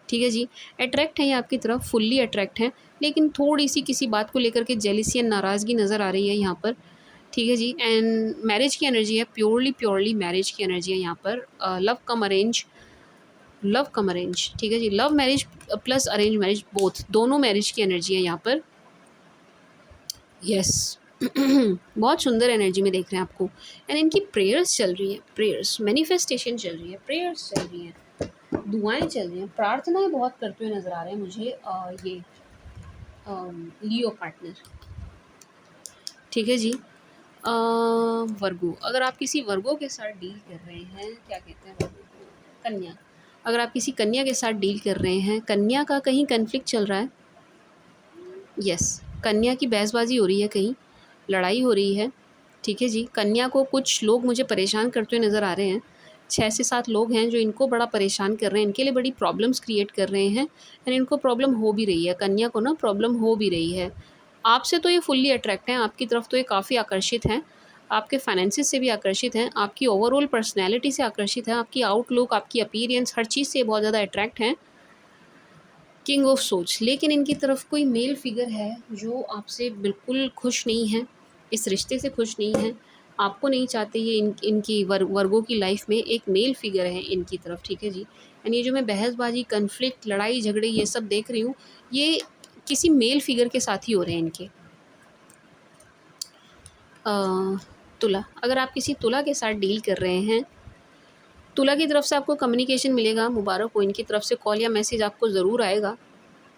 Speaker 1: ठीक है जी। अट्रैक्ट हैं ये आपकी तरफ, फुल्ली अट्रैक्ट हैं, लेकिन थोड़ी सी किसी बात को लेकर के जेलिसी या नाराज़गी नज़र आ रही है यहाँ पर, ठीक है जी। एंड मैरिज की एनर्जी है, प्योरली प्योरली मैरिज की एनर्जी है यहाँ पर। Love cum arrange, love cum arrange, ठीक है ji, love marriage plus arrange marriage, both, दोनों मैरिज की एनर्जी है यहाँ पर। यस, बहुत सुंदर एनर्जी में देख रहे हैं आपको। एंड इनकी प्रेयर्स चल रही है, प्रेयर्स, मैनिफेस्टेशन चल रही है, प्रेयर्स चल रही हैं, दुआएं चल रही हैं, प्रार्थनाएं बहुत करते हुए नज़र आ रहे हैं मुझे ये लियो पार्टनर, ठीक है जी। वर्गो, अगर आप किसी वर्गो के साथ डील कर रहे हैं, क्या कहते हैं वर्गो को, कन्या, अगर आप किसी कन्या के साथ डील कर रहे हैं, कन्या का कहीं कन्फ्लिक्ट चल रहा है। यस, कन्या की बहसबाजी हो रही है, कहीं लड़ाई हो रही है, ठीक है जी। कन्या को कुछ लोग मुझे परेशान करते हुए नज़र आ रहे हैं। 6 से 7 लोग हैं जो इनको बड़ा परेशान कर रहे हैं, इनके लिए बड़ी प्रॉब्लम्स क्रिएट कर रहे हैं एंड इनको प्रॉब्लम हो भी रही है, कन्या को ना प्रॉब्लम हो भी रही है। आपसे तो ये फुल्ली अट्रैक्ट हैं, आपकी तरफ तो ये काफ़ी आकर्षित हैं, आपके फाइनेंसेस से भी आकर्षित हैं, आपकी ओवरऑल पर्सनैलिटी से आकर्षित हैं, आपकी आउटलुक, आपकी अपीयरेंस, हर चीज़ से बहुत ज़्यादा अट्रैक्ट हैं। किंग ऑफ सोर्ड्स, लेकिन इनकी तरफ कोई मेल फिगर है जो आपसे बिल्कुल खुश नहीं है, इस रिश्ते से खुश नहीं है, आपको नहीं चाहते ये इनकी वर्गों की लाइफ में एक मेल फिगर है इनकी तरफ, ठीक है जी। एंड ये जो मैं बहसबाजी, कन्फ्लिक्ट, लड़ाई झगड़े ये सब देख रही हूँ, ये किसी मेल फिगर के साथ ही हो रहे हैं इनके। तुला, अगर आप किसी तुला के साथ डील कर रहे हैं, तुला की तरफ से आपको कम्युनिकेशन मिलेगा, मुबारक हो, इनकी तरफ से कॉल या मैसेज आपको ज़रूर आएगा,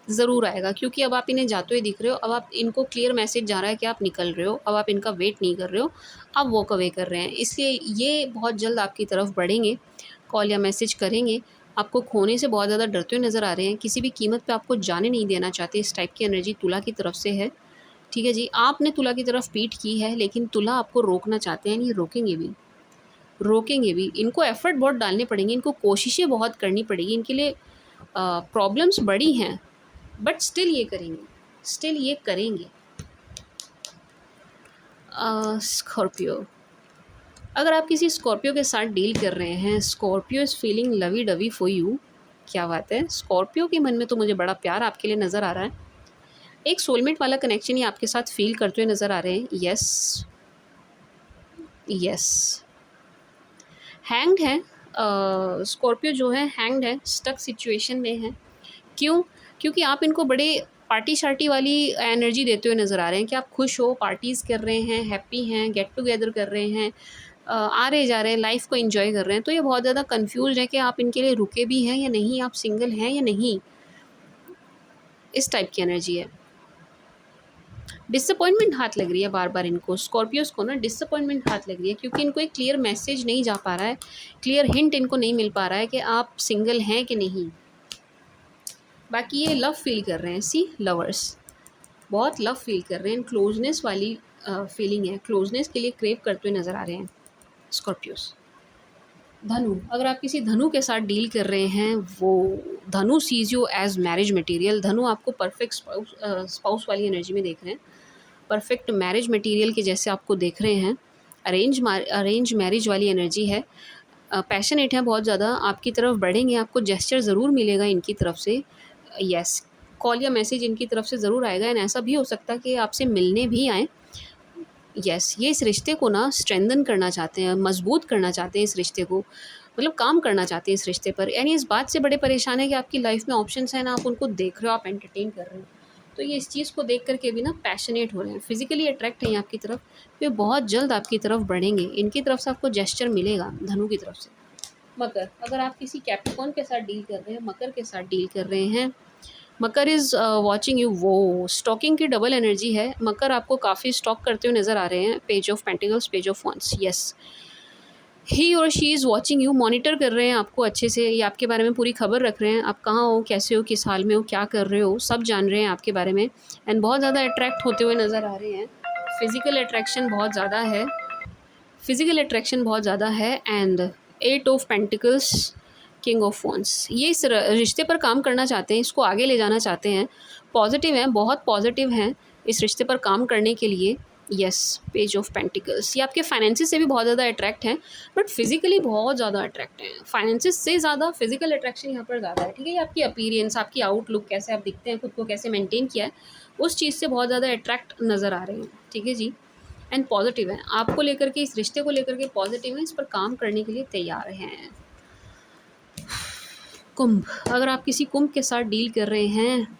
Speaker 1: ज़रूर आएगा, क्योंकि अब आप इन्हें जाते हुए दिख रहे हो, अब आप इनको क्लियर मैसेज जा रहा है कि आप निकल रहे हो, अब आप इनका वेट नहीं कर रहे हो, आप वॉक अवे कर रहे हैं, इसलिए ये बहुत जल्द आपकी तरफ बढ़ेंगे, कॉल या मैसेज करेंगे, आपको खोने से बहुत ज़्यादा डरते हुए नज़र आ रहे हैं, किसी भी कीमत पे आपको जाने नहीं देना चाहते, इस टाइप की एनर्जी तुला की तरफ से है, ठीक है जी। आपने तुला की तरफ पीठ की है, लेकिन तुला आपको रोकना चाहते हैं, ये रोकेंगे भी, रोकेंगे भी, इनको एफ़र्ट बहुत डालने पड़ेंगे, इनको कोशिशें बहुत करनी पड़ेगी, इनके लिए प्रॉब्लम्स बड़ी हैं, बट स्टिल ये करेंगे, स्टिल ये करेंगे। स्कॉर्पियो, अगर आप किसी स्कॉर्पियो के साथ डील कर रहे हैं, Scorpio is feeling lovey dovey for you, क्या बात है, स्कॉर्पियो के मन में तो मुझे बड़ा प्यार आपके लिए नज़र आ रहा है, एक सोलमेट वाला कनेक्शन ही आपके साथ फील करते हुए नज़र आ रहे हैं। यस, यस, हैंग्ड है, स्कॉर्पियो जो है हैंग्ड है, स्टक सिचुएशन में है। क्यों? क्योंकि आप इनको बड़े पार्टी शार्टी वाली एनर्जी देते हुए नज़र आ रहे हैं कि आप खुश हो, पार्टीज़ कर रहे हैं, हैप्पी हैं, गेट टुगेदर कर रहे हैं, आ रहे जा रहे हैं, लाइफ को एंजॉय कर रहे हैं, तो ये बहुत ज़्यादा कंफ्यूज है कि आप इनके लिए रुके भी हैं या नहीं, आप सिंगल हैं या नहीं, इस टाइप की एनर्जी है। डिसअपॉइंटमेंट हाथ लग रही है बार बार इनको, स्कॉर्पियोज़ को ना डिसअपॉइंटमेंट हाथ लग रही है, क्योंकि इनको एक क्लियर मैसेज नहीं जा पा रहा है, क्लियर हिंट इनको नहीं मिल पा रहा है कि आप सिंगल हैं कि नहीं। बाकी ये लव फील कर रहे हैं, सी लवर्स बहुत लव फील कर रहे हैं, क्लोजनेस वाली फीलिंग है, क्लोजनेस के लिए क्रेव करते हुए नज़र आ रहे हैं स्कॉर्पियोस। धनु, अगर आप किसी धनु के साथ डील कर रहे हैं, वो धनु sees you as marriage material, धनु आपको परफेक्ट स्पाउस वाली एनर्जी में देख रहे हैं, परफेक्ट मैरिज मटेरियल के जैसे आपको देख रहे हैं, अरेंज मैरिज वाली एनर्जी है, पैशनेट है बहुत ज़्यादा, आपकी तरफ बढ़ेंगे, आपको जेस्चर ज़रूर मिलेगा इनकी तरफ से। यस, कॉल या मैसेज इनकी तरफ से ज़रूर आएगा एंड ऐसा भी हो सकता है कि आपसे मिलने भी आएँ। यस, ये इस रिश्ते को ना स्ट्रेंथन करना चाहते हैं, मजबूत करना चाहते हैं इस रिश्ते को, मतलब काम करना चाहते हैं इस रिश्ते पर, यानी इस बात से बड़े परेशान है कि आपकी लाइफ में ऑप्शंस हैं ना, आप उनको देख रहे हो, आप एंटरटेन कर रहे हो, तो ये इस चीज़ को देख करके भी ना पैशनेट हो रहे हैं, फिजिकली अट्रैक्ट हैं ये आपकी तरफ, तो ये बहुत जल्द आपकी तरफ बढ़ेंगे, इनकी तरफ से आपको जेस्चर मिलेगा धनु की तरफ से। मकर, अगर आप किसी कैप्रिकॉर्न के साथ डील कर रहे हैं, मकर के साथ डील कर रहे हैं, मकर इज़ वॉचिंग यू, वो स्टॉकिंग की डबल एनर्जी है, मकर आपको काफ़ी स्टॉक करते हुए नज़र आ रहे हैं, page of pentacles, page of wands. Yes, he और she is watching you, monitor कर रहे हैं आपको अच्छे से, ये आपके बारे में पूरी खबर रख रहे हैं, आप कहाँ हो, कैसे हो, किस हाल में हो, क्या कर रहे हो, सब जान रहे हैं आपके बारे में एंड बहुत ज़्यादा अट्रैक्ट होते हुए नज़र आ रहे हैं, फिज़िकल अट्रैक्शन बहुत ज़्यादा है, फिज़िकल अट्रैक्शन बहुत ज़्यादा है and 8 of pentacles, king of wands, ये इस रिश्ते पर काम करना चाहते हैं, इसको आगे ले जाना चाहते हैं, पॉजिटिव हैं, बहुत पॉजिटिव हैं इस रिश्ते पर काम करने के लिए। यस, पेज ऑफ पेंटिकल्स, ये आपके फाइनेंसिस से भी बहुत ज़्यादा अट्रैक्ट हैं, बट फिजिकली बहुत ज़्यादा अट्रैक्ट हैं, फाइनेंसिस से ज़्यादा फिजिकल अट्रैक्शन यहाँ पर ज़्यादा है, ठीक है। ये आपकी अपीयरेंस, आपकी आउटलुक, कैसे आप दिखते हैं, खुद को कैसे मेंटेन किया है, उस चीज़ से बहुत ज़्यादा अट्रैक्ट नज़र आ रहे हैं, ठीक है जी, एंड पॉजिटिव हैं, आपको लेकर के, इस रिश्ते को लेकर के पॉजिटिव हैं, इस पर काम करने के लिए तैयार हैं। कुंभ, अगर आप किसी कुंभ के साथ डील कर रहे हैं,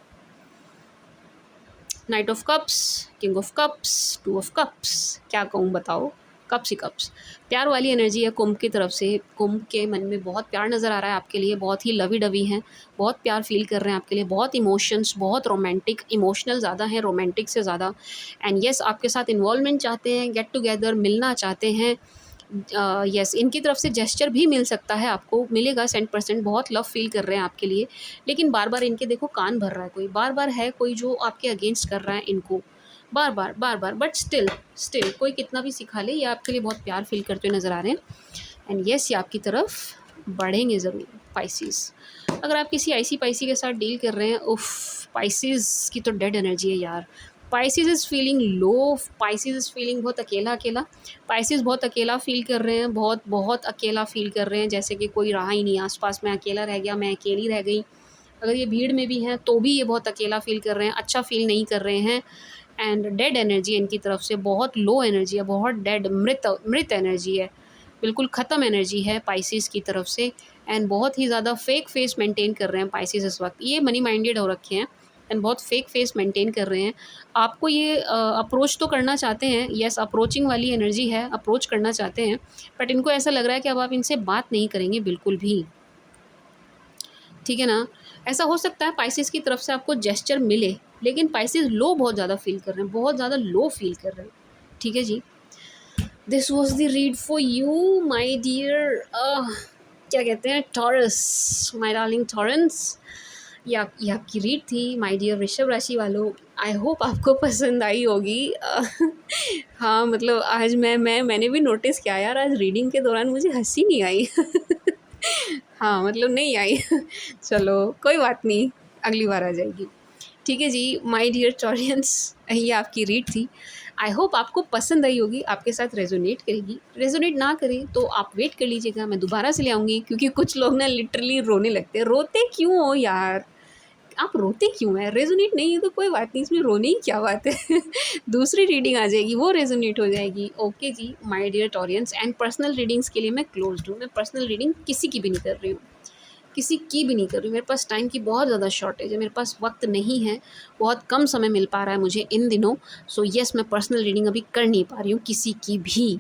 Speaker 1: night of cups, king of cups, two of cups, क्या कहूँ बताओ, कप्स ही कप्स, प्यार वाली एनर्जी है कुंभ की तरफ से, कुंभ के मन में बहुत प्यार नज़र आ रहा है आपके लिए, बहुत ही लवी डवी हैं, बहुत प्यार फील कर रहे हैं आपके लिए, बहुत इमोशंस, बहुत रोमांटिक, इमोशनल ज़्यादा है रोमांटिक से ज़्यादा, एंड यस आपके साथ इन्वॉल्वमेंट चाहते हैं, गेट टुगेदर, मिलना चाहते हैं। यस, इनकी तरफ से जेस्चर भी मिल सकता है, आपको मिलेगा 100%, बहुत लव फील कर रहे हैं आपके लिए, लेकिन बार बार इनके देखो कान भर रहा है कोई, बार बार है कोई जो आपके अगेंस्ट कर रहा है इनको, बार बार बट स्टिल स्टिल कोई कितना भी सिखा ले, ये आपके लिए बहुत प्यार फील करते हुए नज़र आ रहे हैं। एंड येस, ये आपकी तरफ बढ़ेंगे ज़रूर पाइसिस। अगर आप किसी ऐसी पाइसी के साथ डील कर रहे हैं, उफ, पाइसिस की तो डेड एनर्जी है यार। Pisces is feeling low, Pisces is feeling बहुत अकेला अकेला। पाइसिस बहुत अकेला फ़ील कर रहे हैं, बहुत बहुत अकेला फ़ील कर रहे हैं, जैसे कि कोई रहा ही नहीं आसपास, मैं अकेला रह गया, मैं अकेली रह गई। अगर ये भीड़ में भी हैं तो भी ये बहुत अकेला फ़ील कर रहे हैं, अच्छा फ़ील नहीं कर रहे हैं। एंड डेड एनर्जी इनकी तरफ से, बहुत लो एनर्जी है, बहुत डेड, मृत मृत एनर्जी है, बिल्कुल ख़त्म एनर्जी है पाइसिस की तरफ से। एंड बहुत ही ज़्यादा फेक फेस मेंटेन कर रहे हैं पाइसिस इस वक्त, ये मनी माइंडेड हो रखे हैं एंड बहुत फेक फेस मेंटेन कर रहे हैं। आपको ये अप्रोच तो करना चाहते हैं, यस अप्रोचिंग वाली एनर्जी है, अप्रोच करना चाहते हैं, बट इनको ऐसा लग रहा है कि अब आप इनसे बात नहीं करेंगे बिल्कुल भी, ठीक है ना। ऐसा हो सकता है पाइसिस की तरफ से आपको जेस्चर मिले, लेकिन पाइसिस लो बहुत ज़्यादा फील कर रहे हैं, बहुत ज़्यादा लो फील कर रहे हैं, ठीक है ji. This was the read for you my dear, क्या कहते हैं, टॉरस, माई डार्लिंग टॉरेंस। ये आपकी रीड थी माय डियर वृषभ राशि वालों। आई होप आपको पसंद आई होगी। हाँ मतलब आज मैंने भी नोटिस किया यार, आज रीडिंग के दौरान मुझे हंसी नहीं आई। हाँ मतलब नहीं आई। चलो कोई बात नहीं, अगली बार आ जाएगी, ठीक है जी। माय डियर टॉरियंस, ये आपकी रीड थी। आई होप आपको पसंद आई होगी, आपके साथ रेजोनेट करेगी। रेजोनेट ना करे तो आप वेट कर लीजिएगा, मैं दोबारा से ले आऊँगी, क्योंकि कुछ लोग ना लिटरली रोने लगते हैं। रोते क्यों हो यार, आप रोते क्यों हैं? रेजोनेट नहीं है तो कोई बात नहीं, इसमें रोने की क्या बात है। दूसरी रीडिंग आ जाएगी, वो रेजोनेट हो जाएगी। ओके जी my dear Taurians, and personal readings के लिए मैं क्लोज्ड हूँ, मैं पर्सनल रीडिंग किसी की भी नहीं कर रही हूँ, किसी की भी नहीं कर रही हूँ। मेरे पास टाइम की बहुत ज़्यादा शॉर्टेज है, मेरे पास वक्त नहीं है, बहुत कम समय मिल पा रहा है मुझे इन दिनों। सो येस, मैं पर्सनल रीडिंग अभी कर नहीं पा रही हूँ किसी की भी।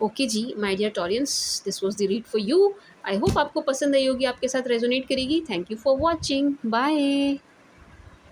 Speaker 1: ओके जी my dear Taurians, this was the read for you. I hope आपको पसंद आई होगी, आपके साथ रेजोनेट करेगी। Thank you for watching, bye.